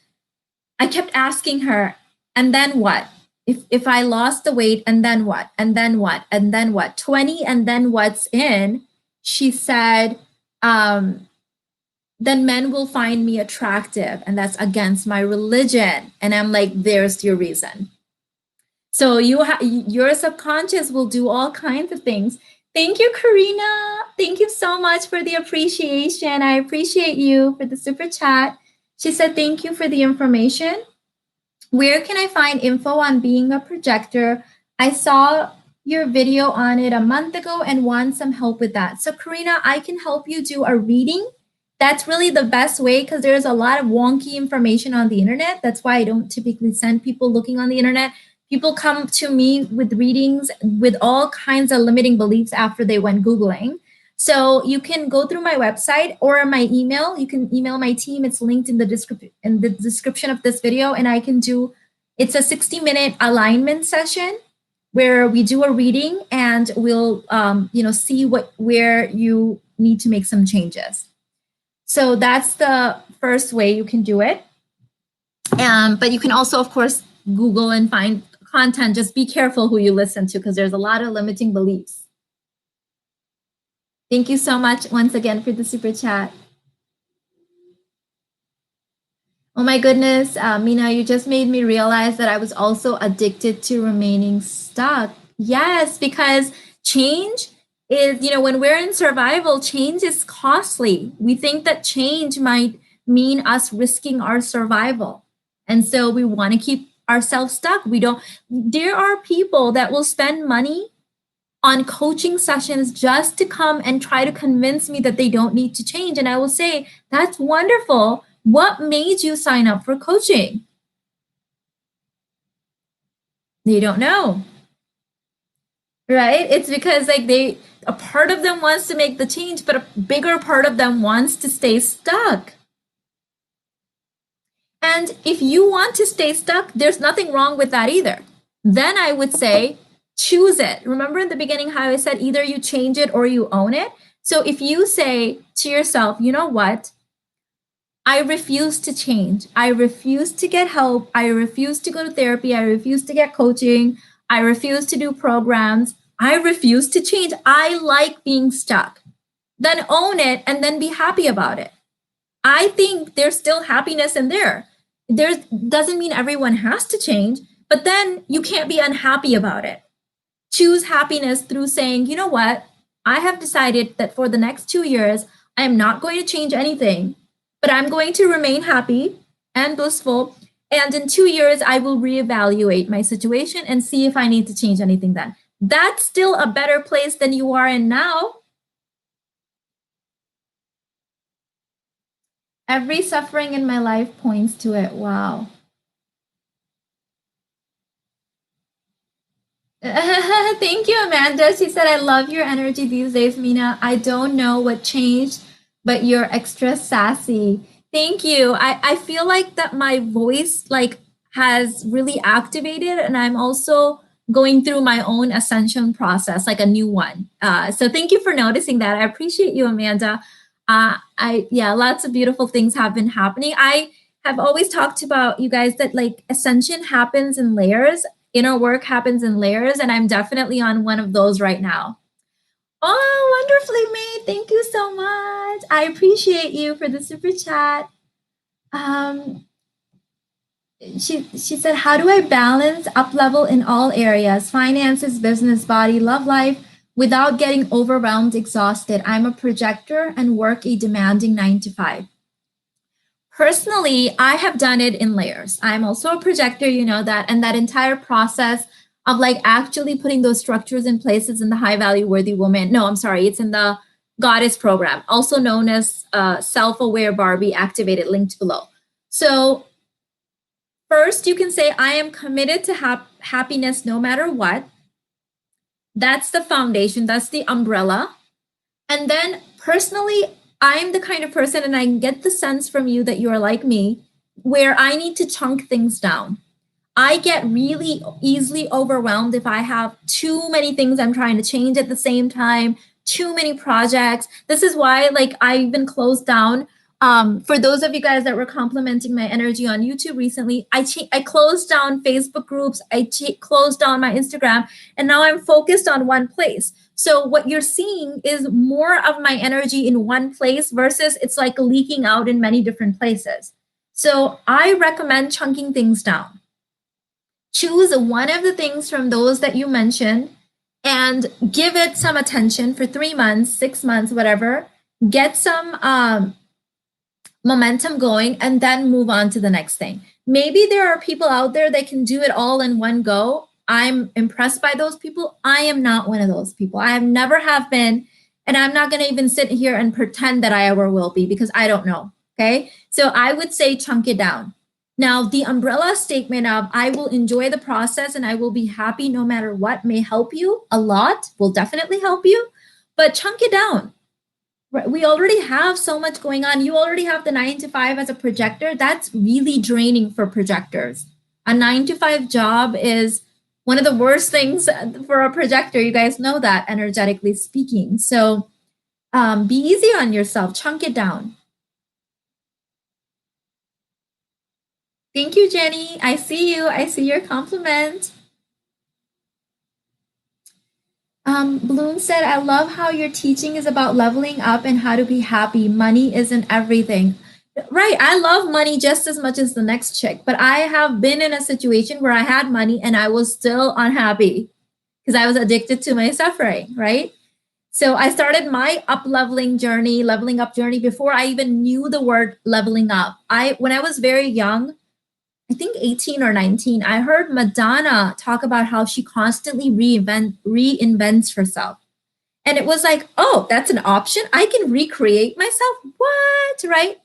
I kept asking her, and then what? If I lost the weight, and then what? And then what? And then what? 20 and then what's in? She said, then men will find me attractive, and that's against my religion. And I'm like, there's your reason. So your subconscious will do all kinds of things. Thank you, Karina. Thank you so much for the appreciation. I appreciate you for the super chat. She said, thank you for the information. Where can I find info on being a projector? I saw your video on it a month ago and want some help with that. So Karina, I can help you do a reading. That's really the best way because there's a lot of wonky information on the internet. That's why I don't typically send people looking on the internet. People come to me with readings with all kinds of limiting beliefs after they went Googling. So you can go through my website or my email. You can email my team. It's linked in the description of this video. And it's a 60-minute alignment session where we do a reading and we'll see where you need to make some changes. So that's the first way you can do it. But you can also, of course, Google and find content. Just be careful who you listen to because there's a lot of limiting beliefs. Thank you so much once again for the super chat. Oh my goodness, Mina, you just made me realize that I was also addicted to remaining stuck. Yes, because change is, when we're in survival, change is costly. We think that change might mean us risking our survival. And so we want to keep ourselves stuck. There are people that will spend money on coaching sessions just to come and try to convince me that they don't need to change. And I will say, that's wonderful. What made you sign up for coaching? They don't know, right? It's because a part of them wants to make the change, but a bigger part of them wants to stay stuck. And if you want to stay stuck, there's nothing wrong with that either. Then I would say, choose it. Remember in the beginning how I said either you change it or you own it? So if you say to yourself, you know what? I refuse to change. I refuse to get help. I refuse to go to therapy. I refuse to get coaching. I refuse to do programs. I refuse to change. I like being stuck. Then own it and then be happy about it. I think there's still happiness in there. There doesn't mean everyone has to change, but then you can't be unhappy about it. Choose happiness through saying, you know what? I have decided that for the next 2 years, I am not going to change anything, but I'm going to remain happy and blissful. And in 2 years, I will reevaluate my situation and see if I need to change anything then. That's still a better place than you are in now. Every suffering in my life points to it. Wow. Thank you, Amanda. She said, I love your energy these days, Mina. I don't know what changed, but you're extra sassy. Thank you. I feel like that my voice has really activated, and I'm also going through my own ascension process, like a new one. So thank you for noticing that. I appreciate you, Amanda. Lots of beautiful things have been happening. I have always talked about, you guys, that ascension happens in layers. Inner work happens in layers, and I'm definitely on one of those right now. Oh, wonderfully made. Thank you so much. I appreciate you for the super chat. She said, how do I balance up level in all areas, finances, business, body, love life, without getting overwhelmed, exhausted? I'm a projector and work a demanding 9 to 5. Personally, I have done it in layers. I'm also a projector, you know that, and that entire process of actually putting those structures in place is in the High Value Worthy Woman. No, I'm sorry, it's in the Goddess program, also known as Self-Aware Barbie Activated, linked below. So first, you can say, I am committed to happiness no matter what. That's the foundation. That's the umbrella. And then personally, I'm the kind of person, and I get the sense from you that you are like me, where I need to chunk things down. I get really easily overwhelmed if I have too many things I'm trying to change at the same time, too many projects. This is why I even closed down. For those of you guys that were complimenting my energy on YouTube recently, I closed down Facebook groups, I closed down my Instagram, and now I'm focused on one place. So what you're seeing is more of my energy in one place versus it's leaking out in many different places. So I recommend chunking things down. Choose one of the things from those that you mentioned and give it some attention for 3 months, 6 months, whatever. Get some momentum going and then move on to the next thing. Maybe there are people out there that can do it all in one go. I'm impressed by those people. I am not one of those people. I have never have been, and I'm not going to even sit here and pretend that I ever will be because I don't know. Okay. So I would say chunk it down. Now, the umbrella statement of I will enjoy the process and I will be happy no matter what may help you a lot, will definitely help you, but chunk it down. We already have so much going on. You already have the 9 to 5 as a projector. That's really draining for projectors. A 9 to 5 job is one of the worst things for a projector. You guys know that, energetically speaking. So be easy on yourself. Chunk it down. Thank you, Jenny. I see you. I see your compliment. Bloom said, I love how your teaching is about leveling up and how to be happy. Money isn't everything. Right. I love money just as much as the next chick, but I have been in a situation where I had money and I was still unhappy because I was addicted to my suffering. Right. So I started my leveling up journey before I even knew the word leveling up. When I was very young, I think 18 or 19, I heard Madonna talk about how she constantly reinvents herself. And it was like, oh, that's an option. I can recreate myself. What? Right?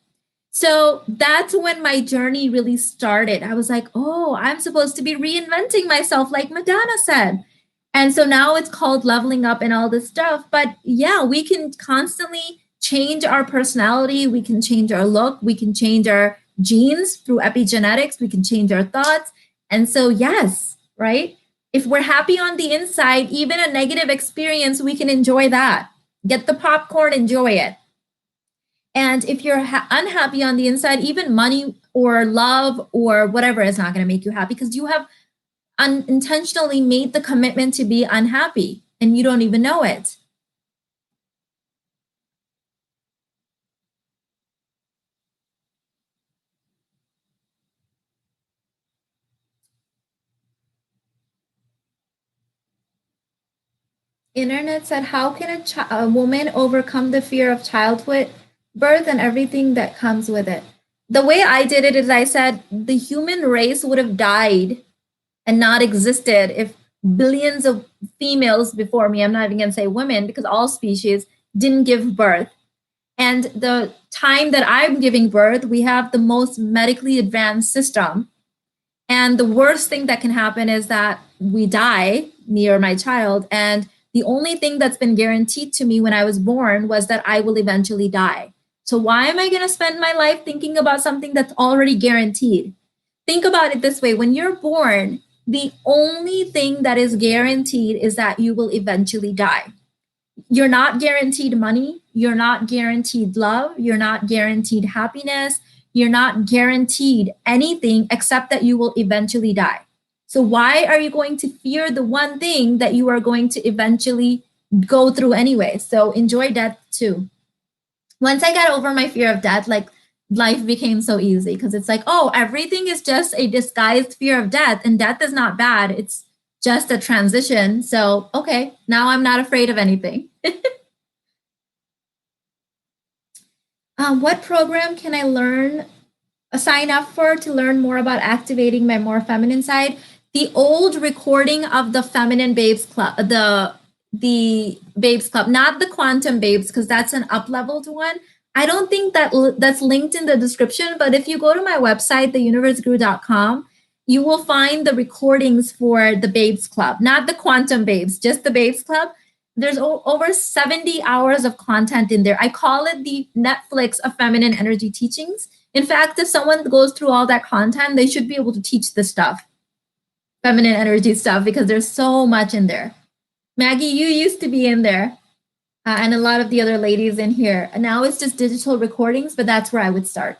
So that's when my journey really started. I was like, oh, I'm supposed to be reinventing myself, like Madonna said. And so now it's called leveling up and all this stuff. But yeah, we can constantly change our personality. We can change our look. We can change our genes through epigenetics. We can change our thoughts. And so, yes, right? If we're happy on the inside, even a negative experience, we can enjoy that. Get the popcorn, enjoy it. And if you're unhappy on the inside, even money or love or whatever is not going to make you happy because you have unintentionally made the commitment to be unhappy and you don't even know it. Internet said, how can a woman overcome the fear of childhood, birth, and everything that comes with it? The way I did it is I said the human race would have died and not existed if billions of females before me, I'm not even going to say women because all species didn't give birth. And the time that I'm giving birth, we have the most medically advanced system. And the worst thing that can happen is that we die, me or my child. And the only thing that's been guaranteed to me when I was born was that I will eventually die. So why am I going to spend my life thinking about something that's already guaranteed? Think about it this way. When you're born, the only thing that is guaranteed is that you will eventually die. You're not guaranteed money. You're not guaranteed love. You're not guaranteed happiness. You're not guaranteed anything except that you will eventually die. So why are you going to fear the one thing that you are going to eventually go through anyway? So enjoy death too. Once I got over my fear of death, like life became so easy because it's like, oh, everything is just a disguised fear of death and death is not bad. It's just a transition. So, okay, now I'm not afraid of anything. What program can I sign up for to learn more about activating my more feminine side? The old recording of the Feminine Babes Club, the Babes Club, not the Quantum Babes, because that's an up-leveled one. I don't think that's linked in the description, but if you go to my website, theuniverseguru.com, you will find the recordings for the Babes Club, not the Quantum Babes, just the Babes Club. There's over 70 hours of content in there. I call it the Netflix of feminine energy teachings. In fact, if someone goes through all that content, they should be able to teach this stuff, feminine energy stuff, because there's so much in there. Maggie, you used to be in there, and a lot of the other ladies in here. And now it's just digital recordings, but that's where I would start.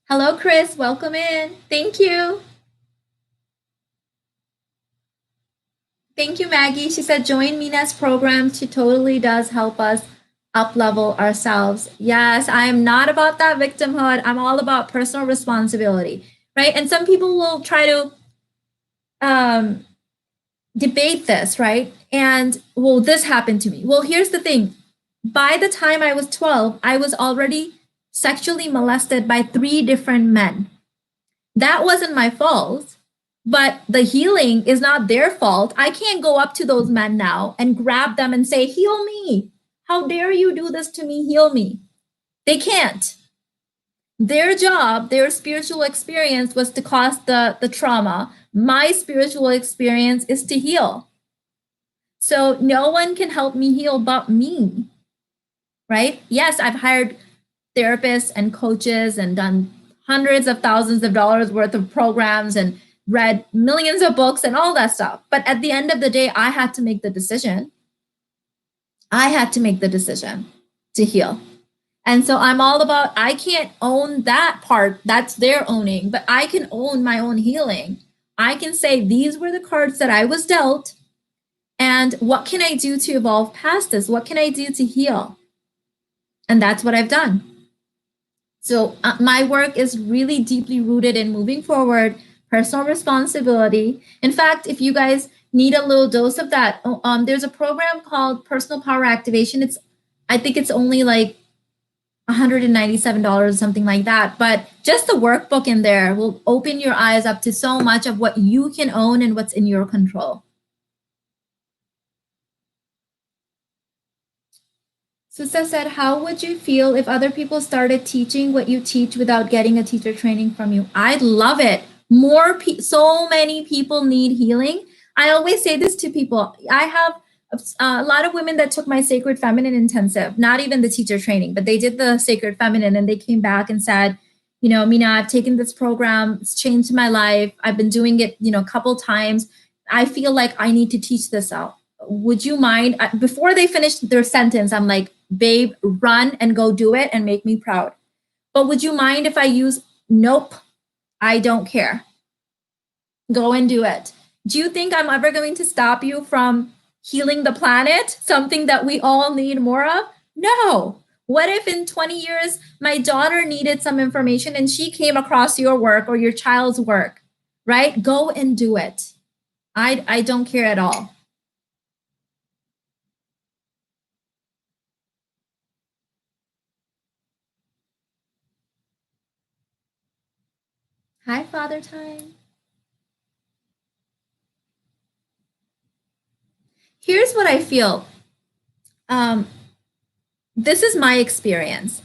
Hello, Chris. Welcome in. Thank you. Thank you, Maggie. She said, join Minas program. She totally does help us up level ourselves. Yes, I am not about that victimhood. I'm all about personal responsibility, right? And some people will try to debate this, right? And, well, this happened to me. Well, here's the thing. By the time I was 12, I was already sexually molested by 3 different men. That wasn't my fault. But the healing is not their fault. I can't go up to those men now and grab them and say, heal me. How dare you do this to me? Heal me. They can't. Their job, their spiritual experience was to cause the trauma. My spiritual experience is to heal. So no one can help me heal but me, right? Yes, I've hired therapists and coaches and done hundreds of thousands of dollars worth of programs and read millions of books and all that stuff. But at the end of the day, I had to make the decision. I had to make the decision to heal. And so I'm all about, I can't own that part. That's their owning, but I can own my own healing. I can say, these were the cards that I was dealt. And what can I do to evolve past this? What can I do to heal? And that's what I've done. So my work is really deeply rooted in moving forward, personal responsibility. In fact, if you guys need a little dose of that, there's a program called Personal Power Activation. I think it's only like $197 or something like that. But just the workbook in there will open your eyes up to so much of what you can own and what's in your control. Susa said, how would you feel if other people started teaching what you teach without getting a teacher training from you? I'd love it. So many people need healing. I always say this to people. I have a lot of women that took my Sacred Feminine intensive, not even the teacher training, but they did the Sacred Feminine and they came back and said, you know, Mina, I've taken this program. It's changed my life. I've been doing it, you know, a couple times. I feel like I need to teach this out. Would you mind? Before they finished their sentence, I'm like, babe, run and go do it and make me proud. But would you mind if I use, nope, I don't care. Go and do it. Do you think I'm ever going to stop you from healing the planet? Something that we all need more of? No. What if in 20 years, my daughter needed some information and she came across your work or your child's work, right? Go and do it. I don't care at all. Hi, Father Time. Here's what I feel. This is my experience.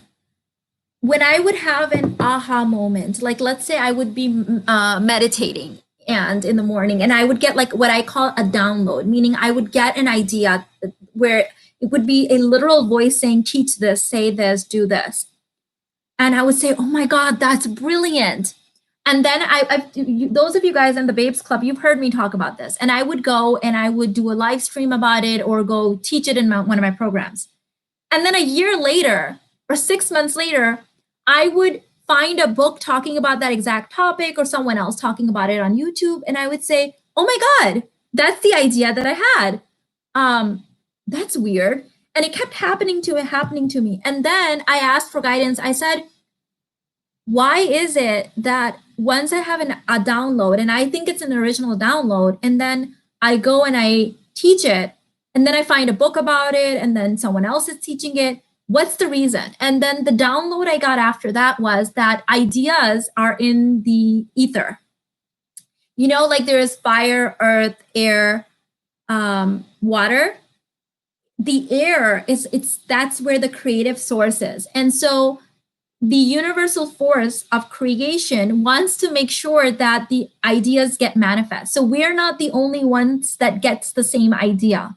When I would have an aha moment, like let's say I would be meditating and in the morning, and I would get like what I call a download, meaning I would get an idea where it would be a literal voice saying, teach this, say this, do this. And I would say, oh my God, that's brilliant. And then those of you guys in the Babes Club, you've heard me talk about this. And I would go and I would do a live stream about it or go teach it in one of my programs. And then a year later or 6 months later, I would find a book talking about that exact topic or someone else talking about it on YouTube. And I would say, oh my God, that's the idea that I had. That's weird. And it kept happening to me. And then I asked for guidance. I said, why is it that once I have a download, and I think it's an original download, and then I go and I teach it, and then I find a book about it, and then someone else is teaching it, what's the reason? And then the download I got after that was that ideas are in the ether. You know, like there's fire, earth, air, water. The air that's where the creative source is. And so the universal force of creation wants to make sure that the ideas get manifest. So we're not the only ones that gets the same idea.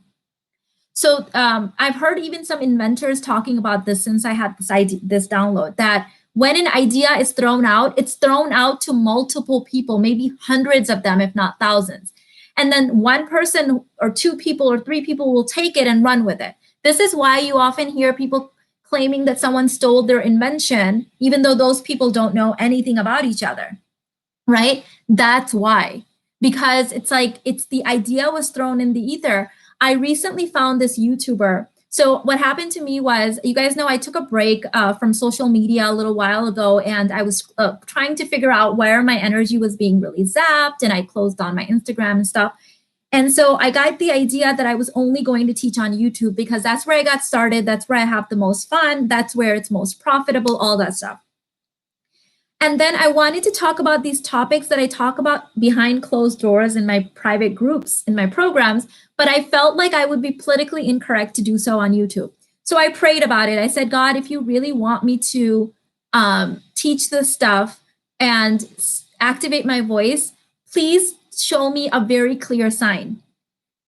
So I've heard even some inventors talking about this since I had this download, that when an idea is thrown out, it's thrown out to multiple people, maybe hundreds of them, if not thousands. And then one person or two people or three people will take it and run with it. This is why you often hear people claiming that someone stole their invention, even though those people don't know anything about each other, right? That's why, because it's the idea was thrown in the ether. I recently found this YouTuber. So what happened to me was, you guys know I took a break from social media a little while ago, and I was trying to figure out where my energy was being really zapped, and I closed on my Instagram and stuff. And so I got the idea that I was only going to teach on YouTube because that's where I got started. That's where I have the most fun. That's where it's most profitable, all that stuff. And then I wanted to talk about these topics that I talk about behind closed doors in my private groups, in my programs, but I felt like I would be politically incorrect to do so on YouTube. So I prayed about it. I said, God, if you really want me to teach this stuff and activate my voice, please show me a very clear sign.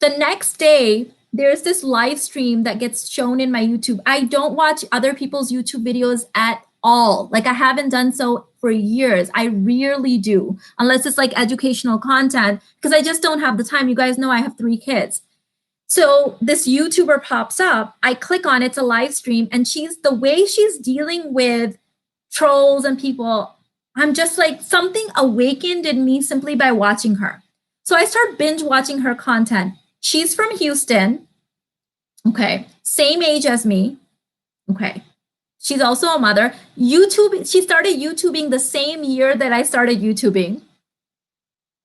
The next day, there's this live stream that gets shown in my YouTube. I don't watch other people's YouTube videos at all. Like, I haven't done so for years. I rarely do, unless it's like educational content, because I just don't have the time. You guys know I have 3 kids. So this YouTuber pops up, I click on it, it's a live stream, and the way she's dealing with trolls and people, I'm just like, something awakened in me simply by watching her. So I start binge watching her content. She's from Houston. Okay. Same age as me. Okay. She's also a mother. She started YouTubing the same year that I started YouTubing.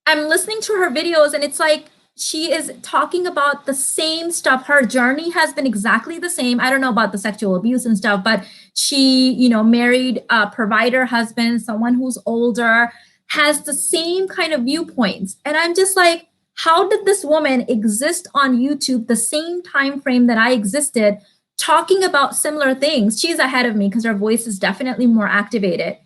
I'm listening to her videos and it's like, she is talking about the same stuff. Her journey has been exactly the same. I don't know about the sexual abuse and stuff, but she, married a provider husband, someone who's older, has the same kind of viewpoints. And I'm just like, how did this woman exist on YouTube the same time frame that I existed, talking about similar things? She's ahead of me because her voice is definitely more activated.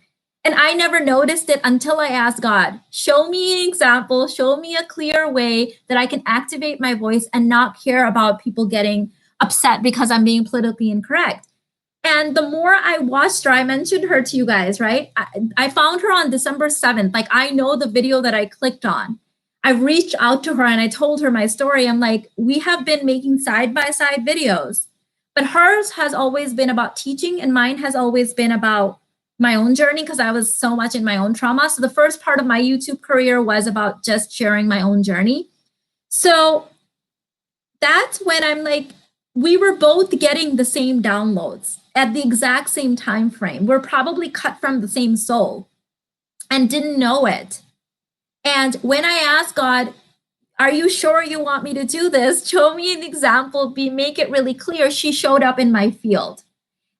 And I never noticed it until I asked God, show me an example, show me a clear way that I can activate my voice and not care about people getting upset because I'm being politically incorrect. And the more I watched her, I mentioned her to you guys, right? I found her on December 7th. Like, I know the video that I clicked on. I reached out to her and I told her my story. I'm like, we have been making side-by-side videos, but hers has always been about teaching and mine has always been about my own journey because I was so much in my own trauma. So the first part of my YouTube career was about just sharing my own journey. So that's when I'm like, we were both getting the same downloads at the exact same time frame. We're probably cut from the same soul and didn't know it. And when I asked God, are you sure you want me to do this? Show me an example, make it really clear. She showed up in my field.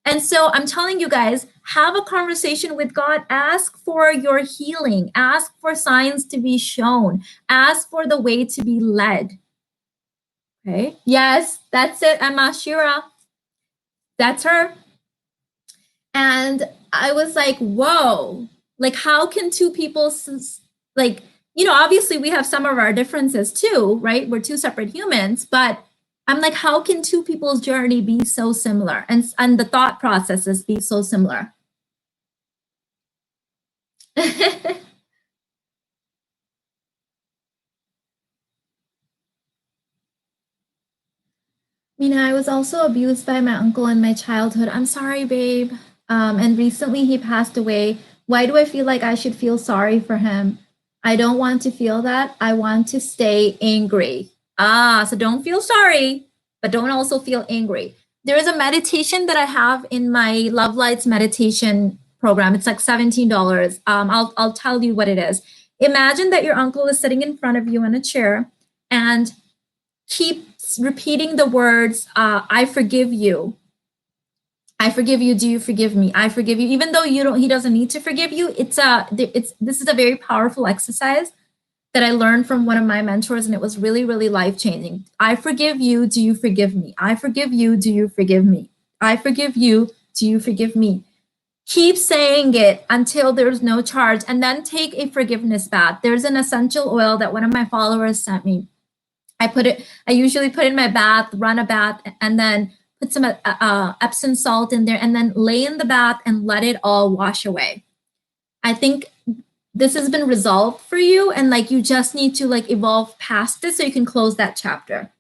And so I'm telling you guys, have a conversation with God. Ask for your healing. Ask for signs to be shown. Ask for the way to be led. Okay. Yes, that's it. I'm Ashira. That's her. And I was like, whoa, like, how can two people, like, obviously we have some of our differences too, right? We're 2 separate humans, but I'm like, how can 2 people's journey be so similar and the thought processes be so similar? Mina, I was also abused by my uncle in my childhood. I'm sorry, babe. And recently he passed away. Why do I feel like I should feel sorry for him? I don't want to feel that. I want to stay angry. So don't feel sorry, but don't also feel angry. There is a meditation that I have in my Love Lights meditation program. It's like $17. I'll tell you what it is. Imagine that your uncle is sitting in front of you in a chair and keep repeating the words, I forgive you. I forgive you. Do you forgive me? I forgive you. Even though he doesn't need to forgive you. This is a very powerful exercise that I learned from one of my mentors, and it was really, really life-changing. I forgive you. Do you forgive me? I forgive you. Do you forgive me? I forgive you. Do you forgive me? Keep saying it until there's no charge, and then take a forgiveness bath. There's an essential oil that one of my followers sent me. I usually put it in my bath, run a bath, and then put some Epsom salt in there, and then lay in the bath and let it all wash away. I think this has been resolved for you, and like, you just need to like evolve past this so you can close that chapter.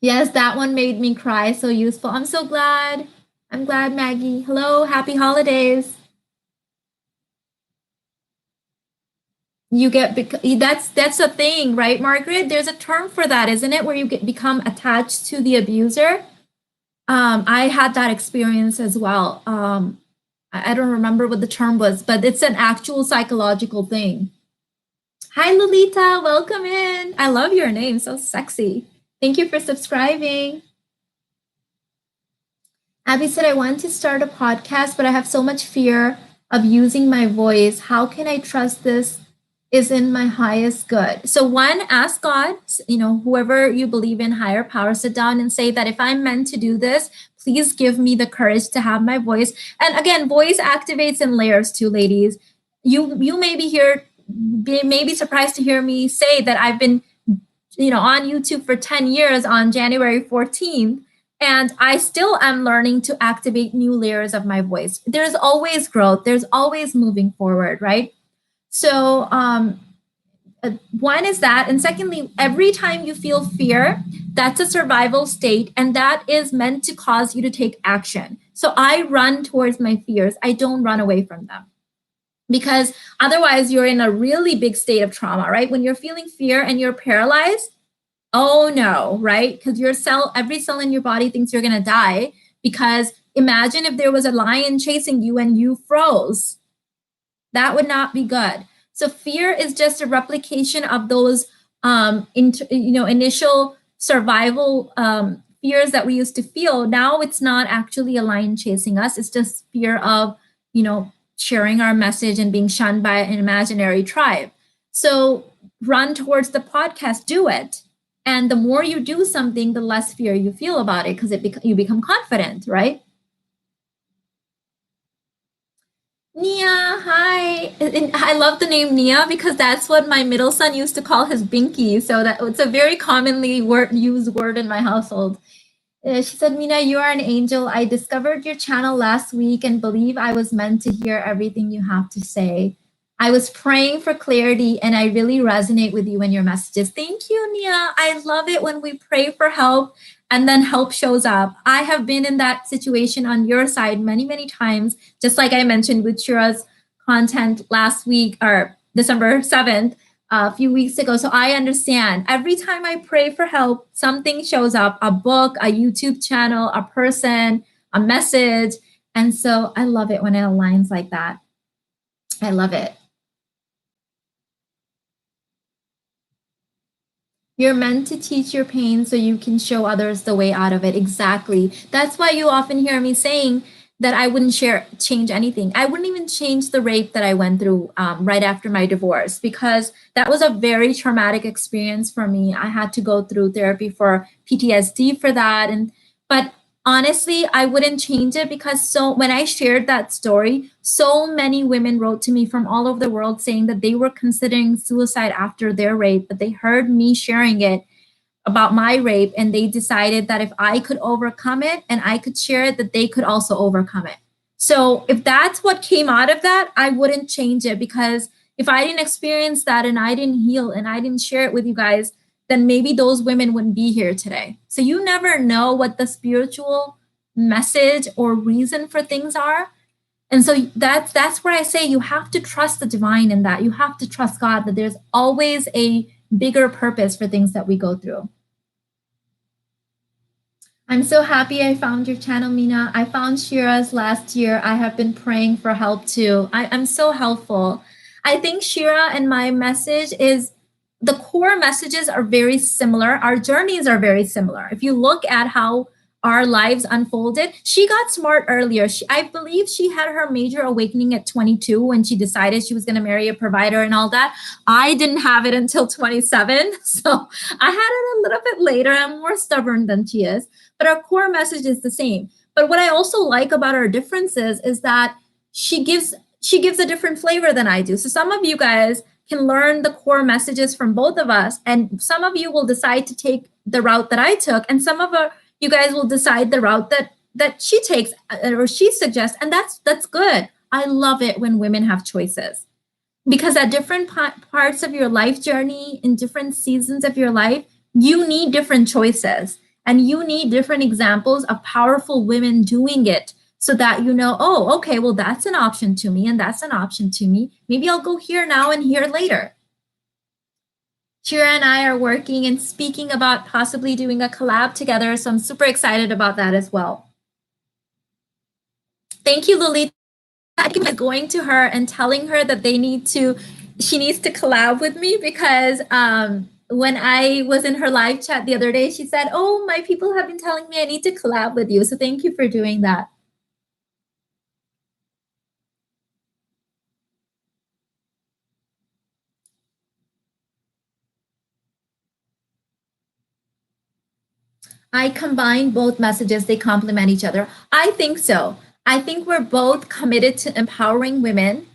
Yes, that one made me cry. So useful. I'm so glad. I'm glad, Maggie. Hello, happy holidays. You get, that's a thing, right, Margaret? There's a term for that, isn't it? Where you become attached to the abuser. I had that experience as well. I don't remember what the term was, but it's an actual psychological thing. Hi, Lolita, welcome in. I love your name, so sexy. Thank you for subscribing. Abby said, I want to start a podcast, but I have so much fear of using my voice. How can I trust this is in my highest good. So one, ask God, whoever you believe in, higher power, sit down and say that if I'm meant to do this, please give me the courage to have my voice. And again, voice activates in layers too, ladies. You may be here, may be surprised to hear me say that I've been, on YouTube for 10 years on January 14th. And I still am learning to activate new layers of my voice. There's always growth. There's always moving forward, right? So one is that. And secondly, every time you feel fear, that's a survival state. And that is meant to cause you to take action. So I run towards my fears. I don't run away from them. Because otherwise you're in a really big state of trauma, right? When you're feeling fear and you're paralyzed, oh no, right? Because every cell in your body thinks you're going to die. Because imagine if there was a lion chasing you and you froze. That would not be good. So fear is just a replication of those, initial survival fears that we used to feel. Now it's not actually a lion chasing us. It's just fear of, sharing our message and being shunned by an imaginary tribe. So run towards the podcast, do it. And the more you do something, the less fear you feel about it, because you become confident, right? Nia, hi. And I love the name Nia because that's what my middle son used to call his binky. So that it's a very commonly used word in my household. She said, Mina, you are an angel. I discovered your channel last week and believe I was meant to hear everything you have to say. I was praying for clarity and I really resonate with you and your messages. Thank you, Nia. I love it when we pray for help and then help shows up. I have been in that situation on your side many, many times, just like I mentioned with Shira's content last week or December 7th, a few weeks ago. So I understand. Every time I pray for help, something shows up, a book, a YouTube channel, a person, a message. And so I love it when it aligns like that. I love it. You're meant to teach your pain so you can show others the way out of it. Exactly. That's why you often hear me saying that I wouldn't change anything. I wouldn't even change the rape that I went through right after my divorce, because that was a very traumatic experience for me. I had to go through therapy for PTSD for that. But honestly, I wouldn't change it, because when I shared that story, so many women wrote to me from all over the world saying that they were considering suicide after their rape, but they heard me sharing it about my rape and they decided that if I could overcome it and I could share it, that they could also overcome it. So if that's what came out of that, I wouldn't change it, because if I didn't experience that and I didn't heal and I didn't share it with you guys, then maybe those women wouldn't be here today. So you never know what the spiritual message or reason for things are. And so that's where I say you have to trust the divine in that. You have to trust God, that there's always a bigger purpose for things that we go through. I'm so happy I found your channel, Mina. I found Shira's last year. I have been praying for help too. I'm so helpful. I think Shira and my message is, the core messages are very similar. Our journeys are very similar. If you look at how our lives unfolded, she got smart earlier. I believe she had her major awakening at 22 when she decided she was going to marry a provider and all that. I didn't have it until 27. So I had it a little bit later. I'm more stubborn than she is, but our core message is the same. But what I also like about our differences is that she gives a different flavor than I do. So some of you guys can learn the core messages from both of us, and some of you will decide to take the route that I took, and some of you guys will decide the route that she takes or she suggests, and that's good. I love it when women have choices, because at different parts of your life journey, in different seasons of your life, you need different choices, and you need different examples of powerful women doing it, so that oh, okay, well, that's an option to me, and that's an option to me. Maybe I'll go here now and here later. Shira and I are working and speaking about possibly doing a collab together, so I'm super excited about that as well. Thank you, Lolita. I'm going to her and telling her that she needs to collab with me, because when I was in her live chat the other day, she said, oh, my people have been telling me I need to collab with you. So thank you for doing that. I combine both messages, they complement each other. I think so. I think we're both committed to empowering women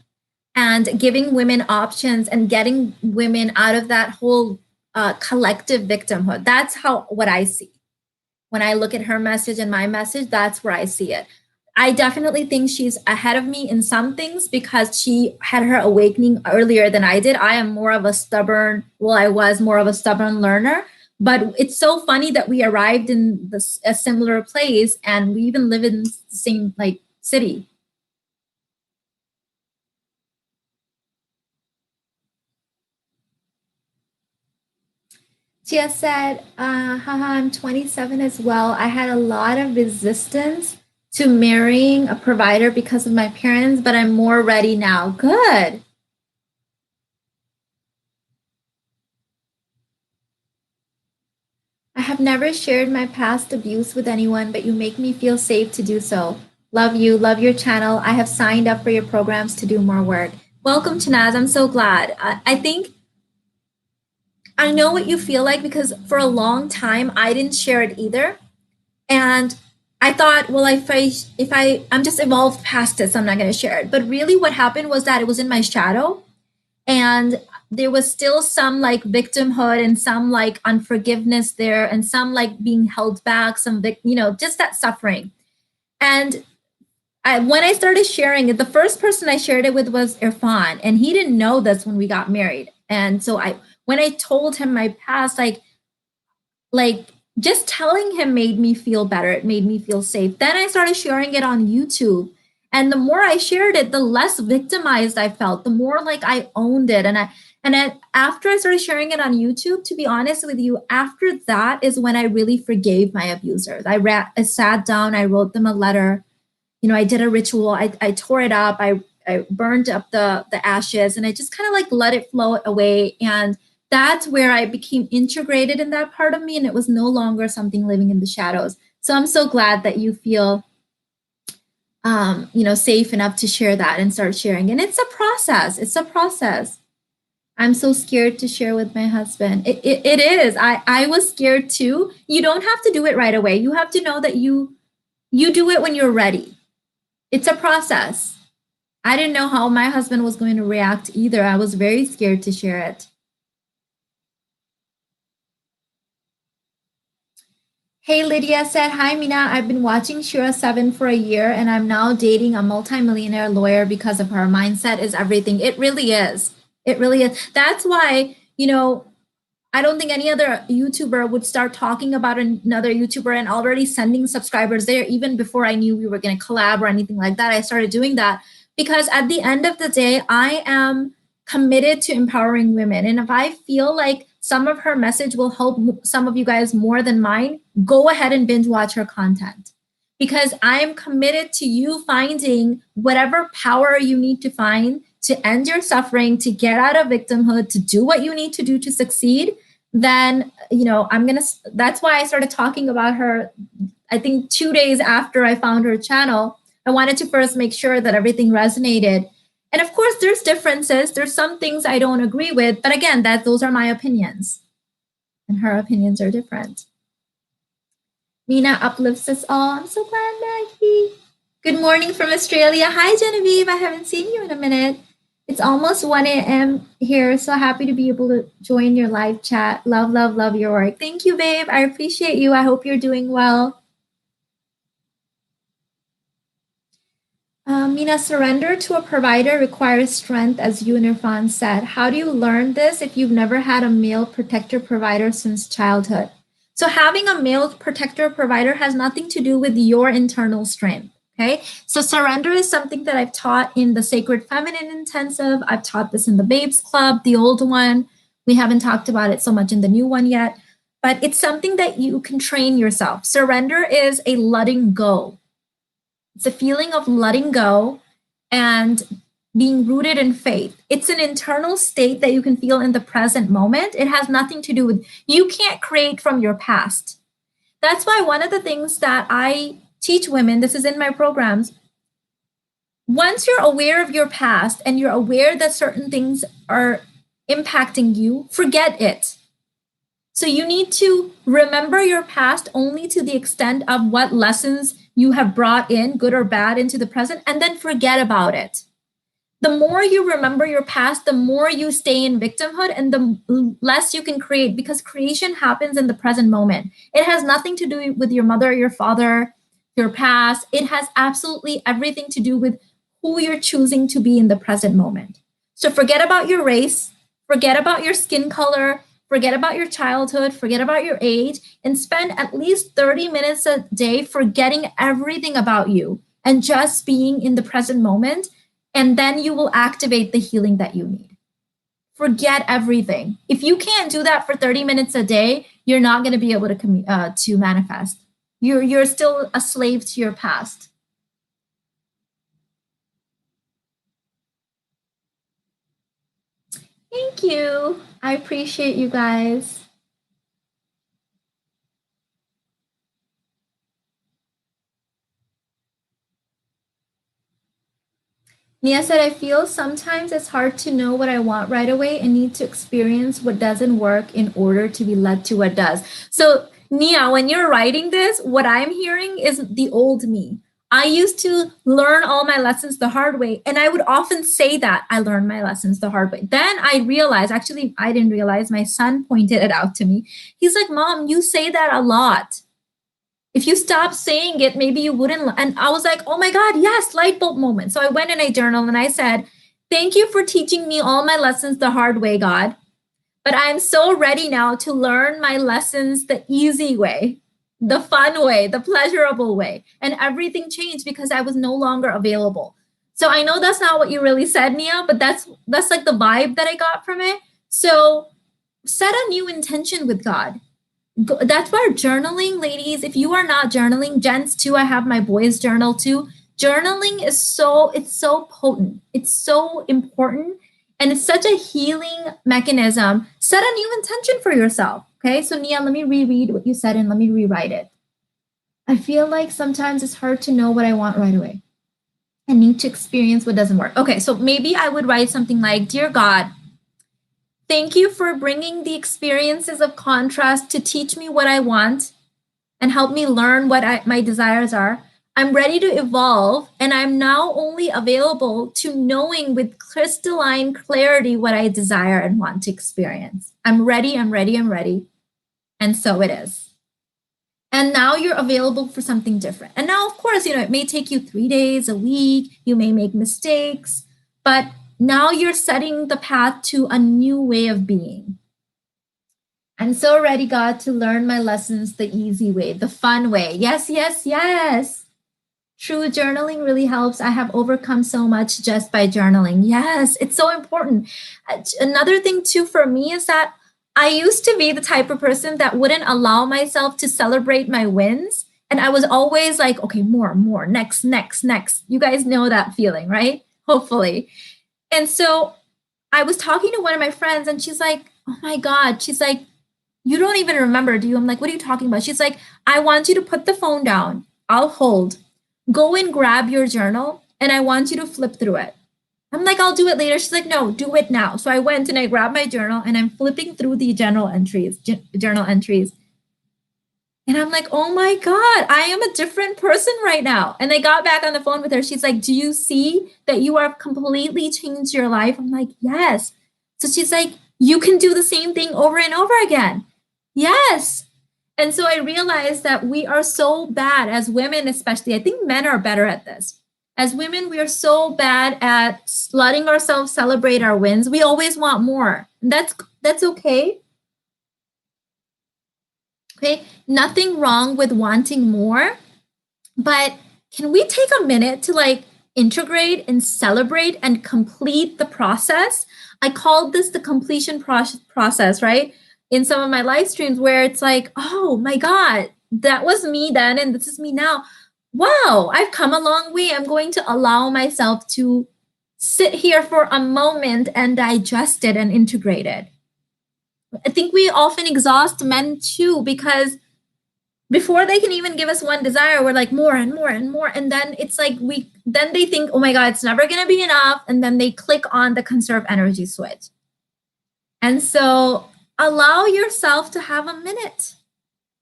and giving women options and getting women out of that whole collective victimhood. That's how what I see. When I look at her message and my message, that's where I see it. I definitely think she's ahead of me in some things because she had her awakening earlier than I did. I am more of a stubborn, well, I was more of a stubborn learner. But it's so funny that we arrived in a similar place and we even live in the same like city. Tia said, haha, I'm 27 as well. I had a lot of resistance to marrying a provider because of my parents, but I'm more ready now. Good. I have never shared my past abuse with anyone, but you make me feel safe to do so. Love you, love your channel. I have signed up for your programs to do more work. Welcome, Chanaz. I'm so glad. I think I know what you feel like because for a long time I didn't share it either. And I thought, well, I'm just evolved past it, so I'm not going to share it. But really, what happened was that it was in my shadow, and there was still some like victimhood and some like unforgiveness there, and some like being held back, just that suffering. And when I started sharing it, the first person I shared it with was Irfan, and he didn't know this when we got married. And so when I told him my past, like just telling him made me feel better. It made me feel safe. Then I started sharing it on YouTube. And the more I shared it, the less victimized I felt, the more like I owned it. After I started sharing it on YouTube, to be honest with you, after that is when I really forgave my abusers. I sat down, I wrote them a letter. I did a ritual. I tore it up. I burned up the ashes, and I just kind of like let it flow away. And that's where I became integrated in that part of me, and it was no longer something living in the shadows. So I'm so glad that you feel safe enough to share that and start sharing. And it's a process. It's a process. I'm so scared to share with my husband. It is. I was scared too. You don't have to do it right away. You have to know that you do it when you're ready. It's a process. I didn't know how my husband was going to react either. I was very scared to share it. Hey, Lydia said, hi, Mina. I've been watching Shira 7 for a year, and I'm now dating a multimillionaire lawyer because of her. Mindset is everything. It really is. It really is. That's why, I don't think any other YouTuber would start talking about another YouTuber and already sending subscribers there even before I knew we were going to collab or anything like that. I started doing that because at the end of the day, I am committed to empowering women. And if I feel like some of her message will help some of you guys more than mine, go ahead and binge watch her content. Because I'm committed to you finding whatever power you need to find to end your suffering, to get out of victimhood, to do what you need to do to succeed. Then, that's why I started talking about her. I think 2 days after I found her channel, I wanted to first make sure that everything resonated. And of course, there's differences. There's some things I don't agree with, but again, those are my opinions, and her opinions are different. Mina uplifts us all. I'm so glad, Maggie. Good morning from Australia. Hi, Genevieve. I haven't seen you in a minute. It's almost 1 a.m. here. So happy to be able to join your live chat. Love, love, love your work. Thank you, babe. I appreciate you. I hope you're doing well. Mina, surrender to a provider requires strength, as you and Irfan said. How do you learn this if you've never had a male protector provider since childhood? So having a male protector provider has nothing to do with your internal strength. Okay, so surrender is something that I've taught in the Sacred Feminine Intensive. I've taught this in the Babes Club, the old one. We haven't talked about it so much in the new one yet, but it's something that you can train yourself. Surrender is a letting go. It's a feeling of letting go and being rooted in faith. It's an internal state that you can feel in the present moment. It has nothing to do with, you can't create from your past. That's why one of the things that I teach women, this is in my programs, once you're aware of your past and you're aware that certain things are impacting you, forget it. So you need to remember your past only to the extent of what lessons you have brought in, good or bad, into the present, and then forget about it. The more you remember your past, the more you stay in victimhood and the less you can create, because creation happens in the present moment. It has nothing to do with your mother, your father, your past. It has absolutely everything to do with who you're choosing to be in the present moment. So forget about your race, forget about your skin color, forget about your childhood, forget about your age, and spend at least 30 minutes a day forgetting everything about you and just being in the present moment. And then you will activate the healing that you need. Forget everything. If you can't do that for 30 minutes a day, you're not going to be able to manifest. You're still a slave to your past. Thank you. I appreciate you guys. Nia said, I feel sometimes it's hard to know what I want right away and need to experience what doesn't work in order to be led to what does. So, Nia, when you're writing this, what I'm hearing is the old me. I used to learn all my lessons the hard way. And I would often say that I learned my lessons the hard way. Then I realized, actually, I didn't realize, my son pointed it out to me. He's like, Mom, you say that a lot. If you stop saying it, maybe you wouldn't. And I was like, oh my God, yes, light bulb moment. So I went and I journaled and I said, thank you for teaching me all my lessons the hard way, God. But I'm so ready now to learn my lessons the easy way, the fun way, the pleasurable way. And everything changed because I was no longer available. So I know that's not what you really said, Nia, but that's like the vibe that I got from it. So set a new intention with God. That's where journaling, ladies, if you are not journaling, gents too, I have my boys journal too. Journaling is it's so potent. It's so important. And it's such a healing mechanism. Set a new intention for yourself. Okay. So Nia, let me reread what you said and let me rewrite it. I feel like sometimes it's hard to know what I want right away. I need to experience what doesn't work. Okay. So maybe I would write something like, Dear God, thank you for bringing the experiences of contrast to teach me what I want and help me learn what my desires are. I'm ready to evolve, and I'm now only available to knowing with crystalline clarity what I desire and want to experience. I'm ready, I'm ready, I'm ready. And so it is. And now you're available for something different. And now, of course, it may take you 3 days, a week. You may make mistakes, but now you're setting the path to a new way of being. I'm so ready, God, to learn my lessons the easy way, the fun way. Yes, yes, yes. True journaling really helps. I have overcome so much just by journaling. Yes, it's so important. Another thing, too, for me is that I used to be the type of person that wouldn't allow myself to celebrate my wins. And I was always like, okay, more, next. You guys know that feeling, right? Hopefully. And so I was talking to one of my friends and she's like, oh my God, she's like, you don't even remember, do you? I'm like, what are you talking about? She's like, I want you to put the phone down. I'll hold. Go and grab your journal and I want you to flip through it. I'm like, I'll do it later. She's like, no, do it now. So I went and I grabbed my journal and I'm flipping through the journal entries. And I'm like, oh my God, I am a different person right now. And I got back on the phone with her. She's like, do you see that you have completely changed your life? I'm like, yes. So she's like, you can do the same thing over and over again. Yes. And so I realized that we are so bad as women, especially. I think men are better at this. As women, we are so bad at letting ourselves celebrate our wins. We always want more. And that's okay. Okay, nothing wrong with wanting more, but can we take a minute to integrate and celebrate and complete the process? I called this the completion process, right? In some of my live streams where it's like, oh my God, that was me then and this is me now. Wow, I've come a long way. I'm going to allow myself to sit here for a moment and digest it and integrate it. I think we often exhaust men too, because before they can even give us one desire, we're like more and more and more. And then it's like then they think, oh my God, it's never going to be enough. And then they click on the conserve energy switch. And so allow yourself to have a minute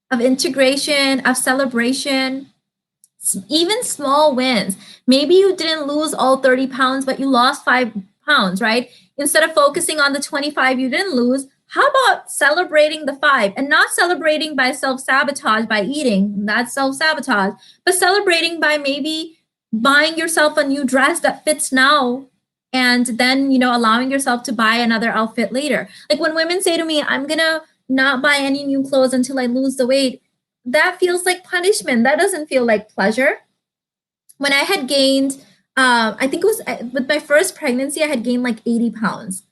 of integration, of celebration, even small wins. Maybe you didn't lose all 30 pounds, but you lost 5 pounds, right? Instead of focusing on the 25 you didn't lose, how about celebrating the 5 and not celebrating by self-sabotage by eating? That's self-sabotage, but celebrating by maybe buying yourself a new dress that fits now and then, allowing yourself to buy another outfit later. Like when women say to me, I'm going to not buy any new clothes until I lose the weight, that feels like punishment. That doesn't feel like pleasure. When I had gained, I think it was with my first pregnancy, I had gained like 80 pounds.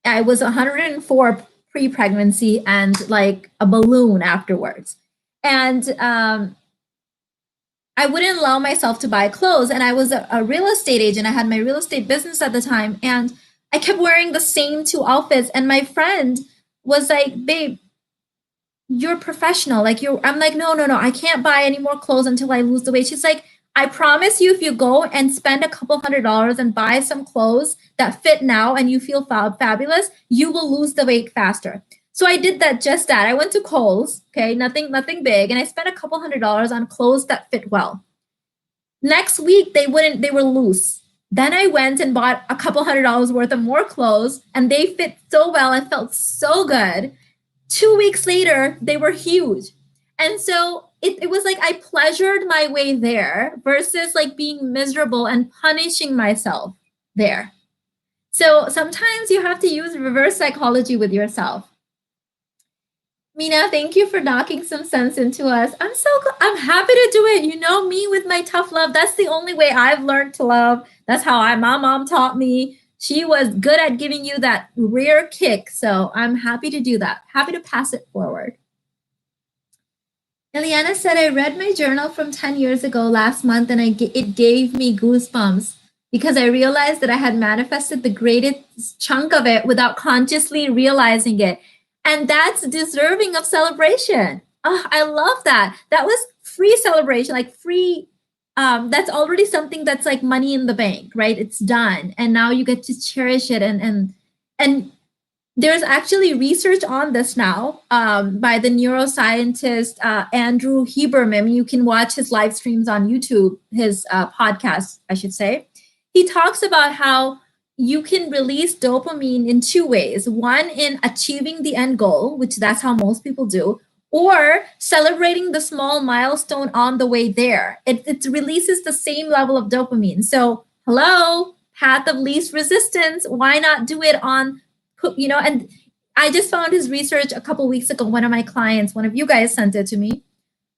I was 104 pre-pregnancy and like a balloon afterwards. And I wouldn't allow myself to buy clothes. And I was a real estate agent. I had my real estate business at the time. And I kept wearing the same 2 outfits. And my friend was like, babe, you're professional. I'm like, no, I can't buy any more clothes until I lose the weight. She's like, I promise you, if you go and spend a couple $100s and buy some clothes that fit now and you feel fabulous, you will lose the weight faster. So I did that. I went to Kohl's, okay, nothing big, and I spent a couple $100s on clothes that fit well. Next week, they were loose. Then I went and bought a couple $100s worth of more clothes, and they fit so well and felt so good. 2 weeks later, they were huge. And so it was like I pleasured my way there versus like being miserable and punishing myself there. So sometimes you have to use reverse psychology with yourself. Mina, thank you for knocking some sense into us. I'm happy to do it. You know me with my tough love. That's the only way I've learned to love. That's how my mom taught me. She was good at giving you that rear kick. So I'm happy to do that. Happy to pass it forward. Eliana said, I read my journal from 10 years ago last month and it gave me goosebumps because I realized that I had manifested the greatest chunk of it without consciously realizing it. And that's deserving of celebration. Oh, I love that. That was free celebration, like free. That's already something that's like money in the bank, right? It's done. And now you get to cherish it. And there's actually research on this now by the neuroscientist Andrew Huberman. You can watch his live streams on YouTube, his podcast, I should say. He talks about how you can release dopamine in 2 ways. One, in achieving the end goal, which that's how most people do, or celebrating the small milestone on the way there. It releases the same level of dopamine. So, hello, path of least resistance. Why not do it on, and I just found his research a couple weeks ago. One of my clients, one of you guys sent it to me.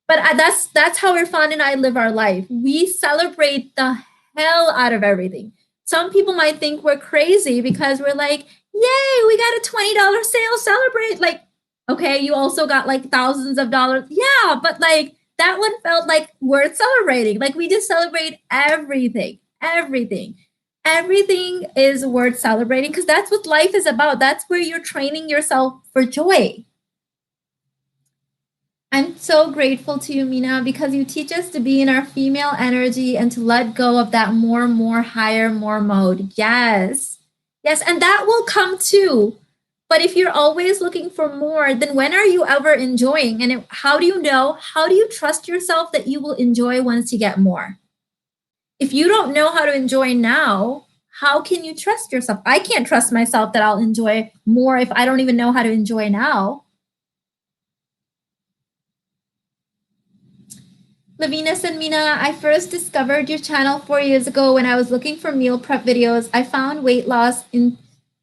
But that's how Irfan and I live our life. We celebrate the hell out of everything. Some people might think we're crazy because we're like, yay, we got a $20 sale, celebrate. Like, okay, you also got like thousands of dollars. Yeah, but like that one felt like worth celebrating. Like we just celebrate everything. Everything is worth celebrating because that's what life is about. That's where you're training yourself for joy. I'm so grateful to you, Mina, because you teach us to be in our female energy and to let go of that more, higher, more mode. Yes. And that will come too. But if you're always looking for more, then when are you ever enjoying? And how do you know? How do you trust yourself that you will enjoy once you get more? If you don't know how to enjoy now, how can you trust yourself? I can't trust myself that I'll enjoy more if I don't even know how to enjoy now. Lavinas and Mina, I first discovered your channel 4 years ago when I was looking for meal prep videos. I found weight loss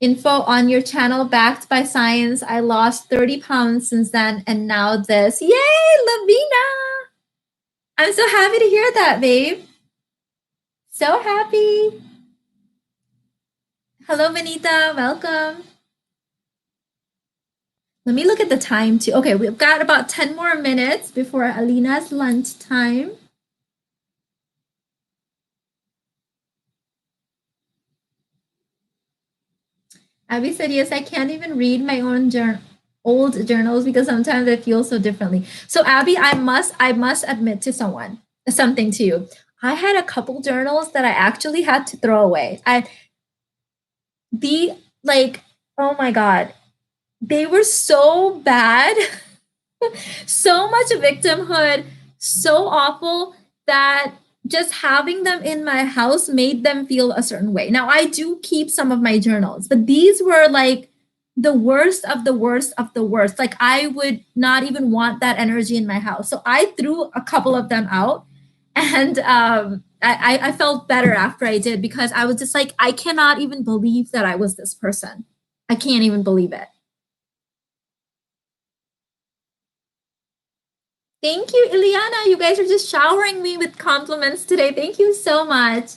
info on your channel backed by science. I lost 30 pounds since then, and now this. Yay, Lavina! I'm so happy to hear that, babe. So happy. Hello, Vanita. Welcome. Let me look at the time too. Okay, we've got about 10 more minutes before Alina's lunch time. Abby said, yes, I can't even read my own old journals because sometimes I feel so differently. So Abby, I must admit to something to you. I had a couple journals that I actually had to throw away. Oh my God. They were so bad, so much victimhood, so awful that just having them in my house made them feel a certain way. Now, I do keep some of my journals, but these were like the worst of the worst of the worst. Like, I would not even want that energy in my house. So I threw a couple of them out, and I felt better after I did, because I was just like, I cannot even believe that I was this person. I can't even believe it. Thank you, Ileana. You guys are just showering me with compliments today. Thank you so much.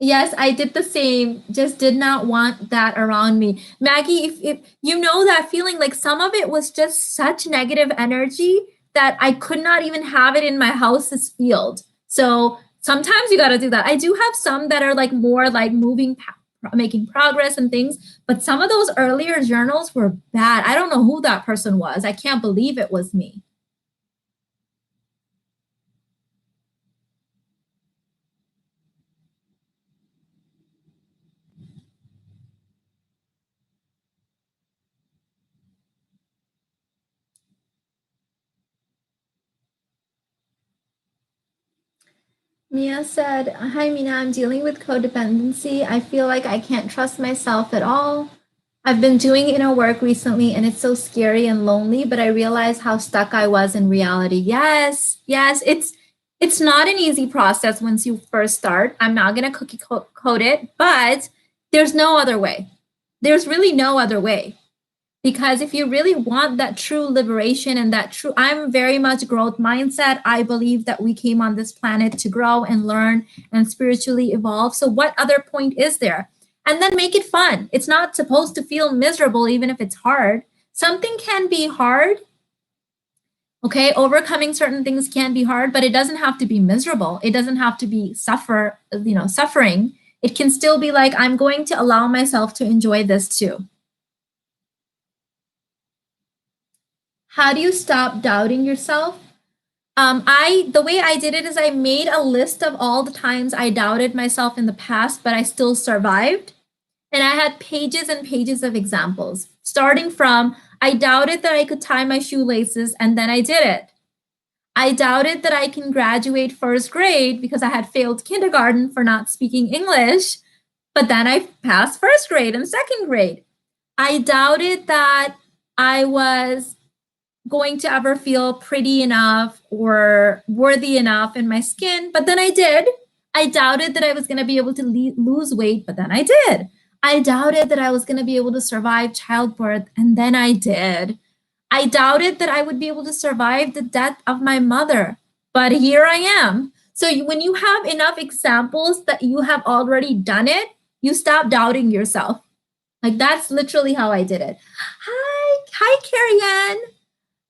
Yes, I did the same. Just did not want that around me. Maggie, if you know that feeling, like some of it was just such negative energy that I could not even have it in my house's field. So sometimes you got to do that. I do have some that are like more like making progress and things, but some of those earlier journals were bad. I don't know who that person was. I can't believe it was me. Mia said, "Hi, Mina. I'm dealing with codependency. I feel like I can't trust myself at all. I've been doing inner work recently and it's so scary and lonely, but I realized how stuck I was in reality." Yes, yes, it's not an easy process once you first start. I'm not going to code it, but there's no other way. There's really no other way. Because if you really want that true liberation and that true, I'm very much growth mindset. I believe that we came on this planet to grow and learn and spiritually evolve. So what other point is there? And then make it fun. It's not supposed to feel miserable, even if it's hard. Something can be hard. Okay, overcoming certain things can be hard, but it doesn't have to be miserable. It doesn't have to be suffering. It can still be like, I'm going to allow myself to enjoy this too. How do you stop doubting yourself? The way I did it is I made a list of all the times I doubted myself in the past, but I still survived. And I had pages and pages of examples, starting from I doubted that I could tie my shoelaces, and then I did it. I doubted that I can graduate first grade because I had failed kindergarten for not speaking English, but then I passed first grade and second grade. I doubted that I was going to ever feel pretty enough or worthy enough in my skin, but then I did. I doubted that I was going to be able to lose weight, but then I did. I doubted that I was going to be able to survive childbirth, and then I did. I doubted that I would be able to survive the death of my mother, but here I am. So when you have enough examples that you have already done it, you stop doubting yourself. Like, that's literally how I did it. Hi, Carrie Ann.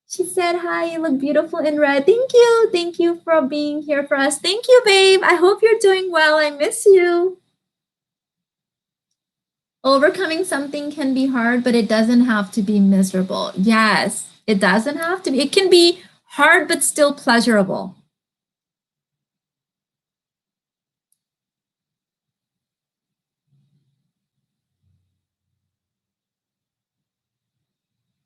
She said, "Hi, you look beautiful in red." Thank you. Thank you for being here for us. Thank you, babe. I hope you're doing well. I miss you. Overcoming something can be hard, but it doesn't have to be miserable. Yes, it doesn't have to be. It can be hard, but still pleasurable.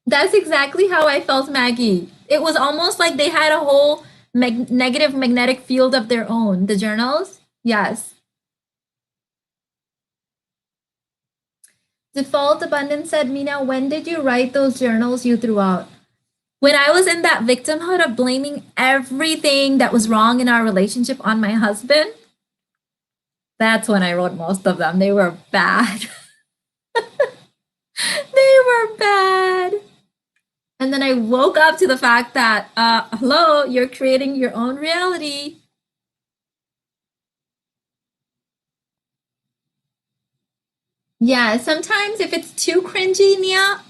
That's exactly how I felt, Maggie. It was almost like they had a whole negative magnetic field of their own, the journals. Yes. Default Abundance said, "Mina, when did you write those journals you threw out?" When I was in that victimhood of blaming everything that was wrong in our relationship on my husband, that's when I wrote most of them. They were bad. They were bad. And then I woke up to the fact that, hello, you're creating your own reality. Yeah, sometimes if it's too cringy, Nia,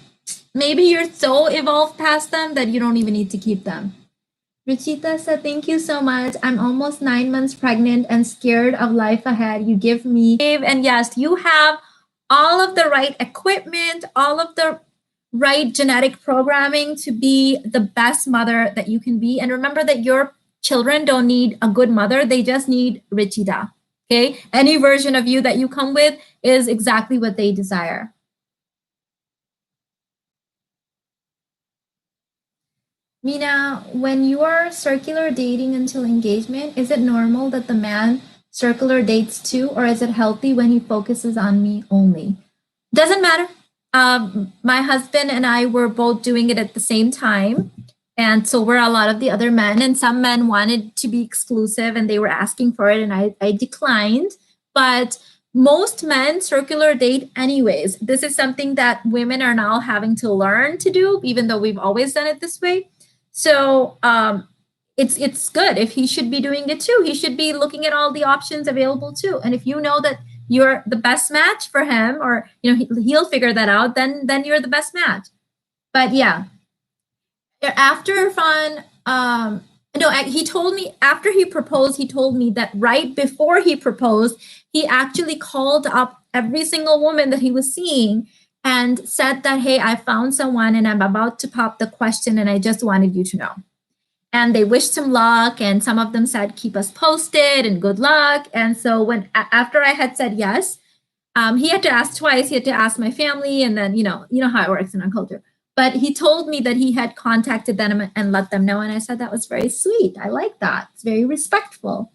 maybe you're so evolved past them that you don't even need to keep them. Ruchita said, "Thank you so much. I'm almost 9 months pregnant and scared of life ahead. You give me." And yes, you have all of the right equipment, all of the right genetic programming to be the best mother that you can be. And remember that your children don't need a good mother, they just need Richita. Okay? Any version of you that you come with is exactly what they desire. Mina, when you are circular dating until engagement, is it normal that the man circular dates too, or is it healthy when he focuses on me only? Doesn't matter. My husband and I were both doing it at the same time. And so were a lot of the other men. And some men wanted to be exclusive and they were asking for it, and I declined. But most men circular date anyways. This is something that women are now having to learn to do, even though we've always done it this way. So it's good if he should be doing it too. He should be looking at all the options available too. And if you know that you're the best match for him, or he'll figure that out, then you're the best match. But yeah, after fun, no, he told me after he proposed, he told me that right before he proposed, he actually called up every single woman that he was seeing and said that, hey, I found someone and I'm about to pop the question and I just wanted you to know. And they wished him luck, and some of them said, keep us posted and good luck. And so after I had said yes, he had to ask twice. He had to ask my family, and then you know how it works in our culture. But he told me that he had contacted them and let them know, and I said that was very sweet. I like that. It's very respectful.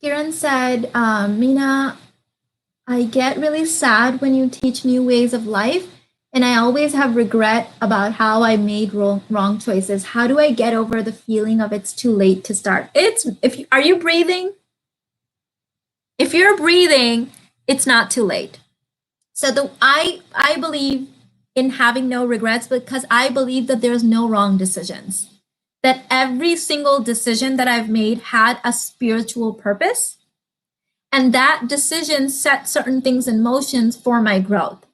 Kiran said, Mina, I get really sad when you teach new ways of life, and I always have regret about how I made wrong choices. How do I get over the feeling of it's too late to start? Are you breathing? If you're breathing, it's not too late. So I believe in having no regrets because I believe that there's no wrong decisions. That every single decision that I've made had a spiritual purpose. And that decision set certain things in motion for my growth.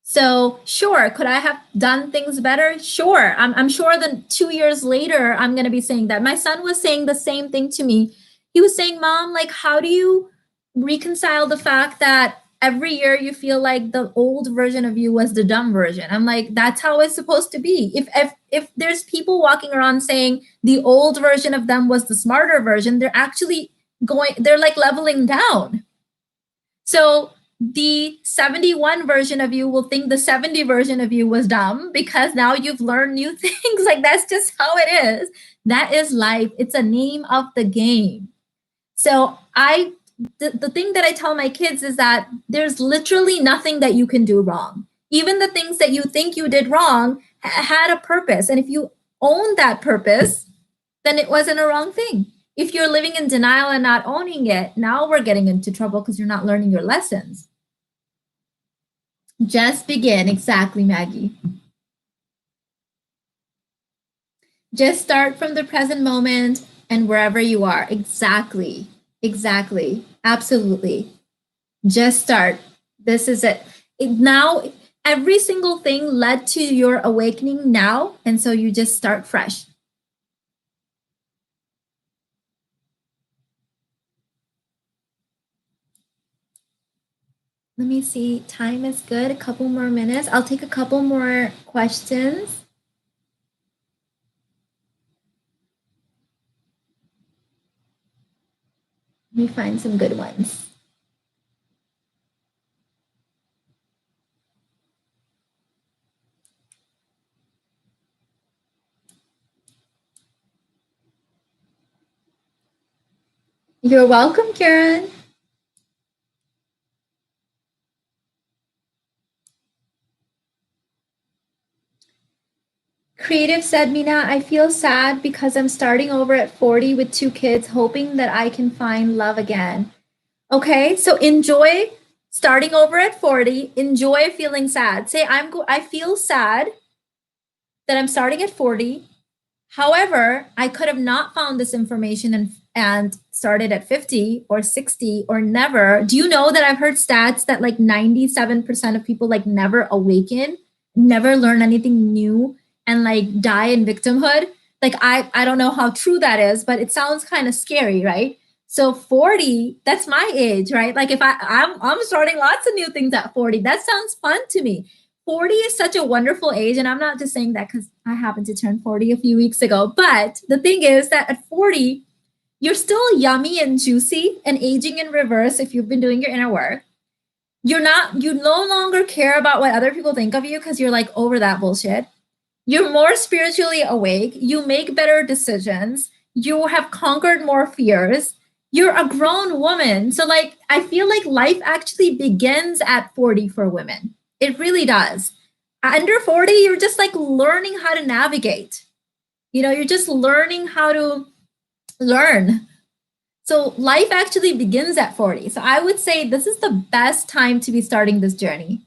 So sure, could I have done things better? Sure. I'm sure that 2 years later, I'm going to be saying that. My son was saying the same thing to me. He was saying, Mom, like, how do you reconcile the fact that every year you feel like the old version of you was the dumb version? I'm like, that's how it's supposed to be. If there's people walking around saying the old version of them was the smarter version, they're like leveling down. So the 71 version of you will think the 70 version of you was dumb because now you've learned new things. Like, that's just how it is. That is life. It's a name of the game. So the thing that I tell my kids is that there's literally nothing that you can do wrong. Even the things that you think you did wrong had a purpose. And if you own that purpose, then it wasn't a wrong thing. If you're living in denial and not owning it, now we're getting into trouble because you're not learning your lessons. Just begin. Exactly, Maggie. Just start from the present moment and wherever you are. Exactly. Exactly. Absolutely. Just start. This is it. Now, every single thing led to your awakening now. And so you just start fresh. Let me see. Time is good. A couple more minutes. I'll take a couple more questions. Let me find some good ones. You're welcome, Karen. Creative said, Mina, I feel sad because I'm starting over at 40 with 2 kids, hoping that I can find love again. Okay, so enjoy starting over at 40. Enjoy feeling sad. Say, I feel sad that I'm starting at 40. However, I could have not found this information and started at 50 or 60 or never. Do you know that I've heard stats that like 97% of people like never awaken, never learn anything new, and like die in victimhood? Like I don't know how true that is, but it sounds kind of scary, right? So 40, that's my age, right? Like if I'm starting lots of new things at 40. That sounds fun to me. 40 is such a wonderful age. And I'm not just saying that because I happened to turn 40 a few weeks ago. But the thing is that at 40, You're still yummy and juicy and aging in reverse if you've been doing your inner work. You no longer care about what other people think of you because you're like over that bullshit. You're more spiritually awake. You make better decisions. You have conquered more fears. You're a grown woman. So, like, I feel like life actually begins at 40 for women. It really does. Under 40, you're just like learning how to navigate. You're just learning how to learn. So, life actually begins at 40. So, I would say this is the best time to be starting this journey.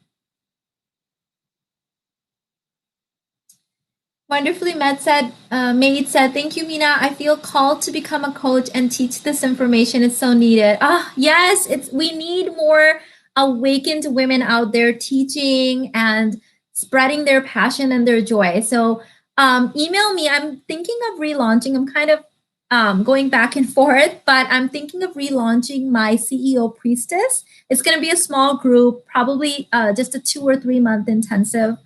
Wonderfully Made said, thank you, Mina. I feel called to become a coach and teach this information. It's so needed. Yes, we need more awakened women out there teaching and spreading their passion and their joy. So email me. I'm thinking of relaunching. I'm kind of going back and forth, but I'm thinking of relaunching my CEO Priestess. It's going to be a small group, probably just a 2 or 3 month intensive,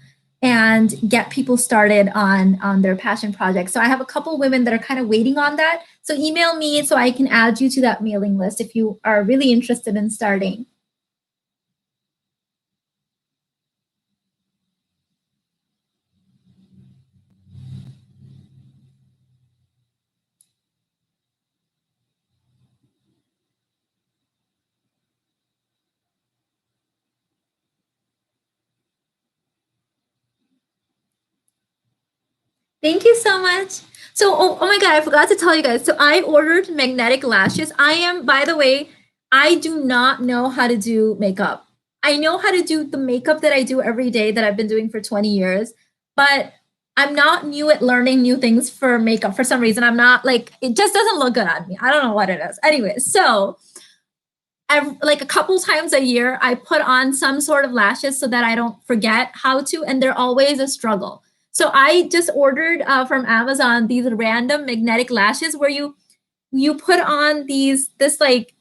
and get people started on their passion projects. So I have a couple women that are kind of waiting on that. So email me so I can add you to that mailing list if you are really interested in starting. Thank you so much. So, oh my God, I forgot to tell you guys. So I ordered magnetic lashes. By the way, I do not know how to do makeup. I know how to do the makeup that I do every day that I've been doing for 20 years, but I'm not new at learning new things for makeup. For some reason, I'm not like, it just doesn't look good on me. I don't know what it is. Anyway, so like a couple times a year, I put on some sort of lashes so that I don't forget how to, and they're always a struggle. So I just ordered from Amazon these random magnetic lashes where you put on this like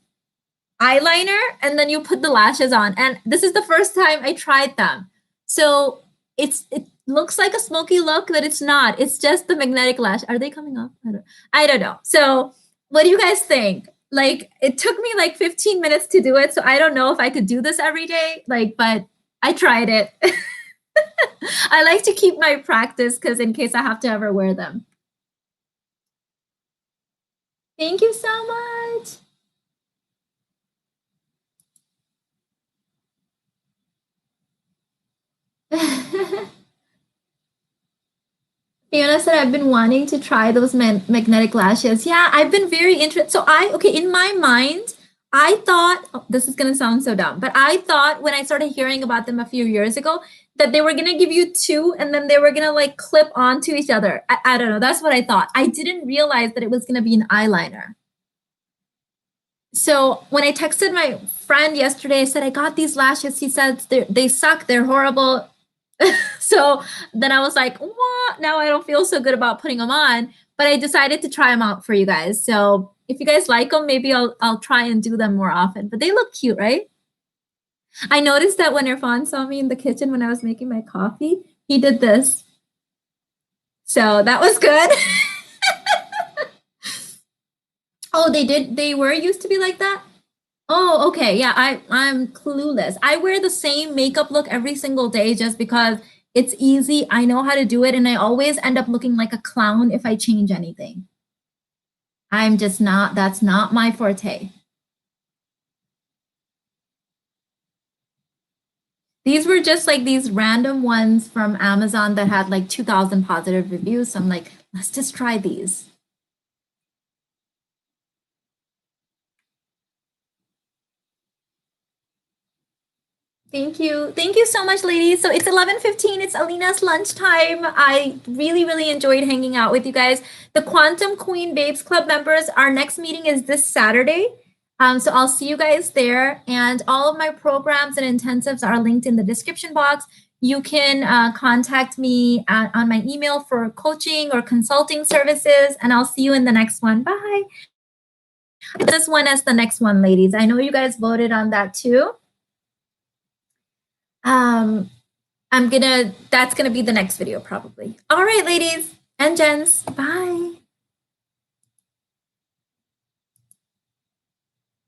eyeliner and then you put the lashes on. And this is the first time I tried them. So it looks like a smoky look, but it's not. It's just the magnetic lash. Are they coming off? I don't know. So what do you guys think? Like it took me like 15 minutes to do it. So I don't know if I could do this every day. But I tried it. I like to keep my practice because in case I have to ever wear them. Thank you so much. Fiona said, I've been wanting to try those magnetic lashes. Yeah, I've been very interested. So in my mind, I thought, this is going to sound so dumb, but I thought when I started hearing about them a few years ago, that they were going to give you two and then they were going to like clip onto each other. I don't know. That's what I thought. I didn't realize that it was going to be an eyeliner. So when I texted my friend yesterday, I said, I got these lashes. He said, they suck. They're horrible. So then I was like, what? Now I don't feel so good about putting them on, but I decided to try them out for you guys. So if you guys like them, maybe I'll try and do them more often, but they look cute, right? I noticed that when Irfan saw me in the kitchen when I was making my coffee, he did this. So that was good. Oh, they were used to be like that? Oh, okay. Yeah, I'm clueless. I wear the same makeup look every single day just because it's easy. I know how to do it, and I always end up looking like a clown if I change anything. I'm just not, that's not my forte. These were just like these random ones from Amazon that had like 2,000 positive reviews. So I'm like, let's just try these. Thank you. Thank you so much, ladies. So it's 11:15. It's Alina's lunchtime. I really, really enjoyed hanging out with you guys. The Quantum Queen Babes Club members, our next meeting is this Saturday. So I'll see you guys there. And all of my programs and intensives are linked in the description box. You can contact me on my email for coaching or consulting services. And I'll see you in the next one. Bye. This one as the next one, ladies. I know you guys voted on that too. That's gonna be the next video probably. All right, ladies and gents, bye.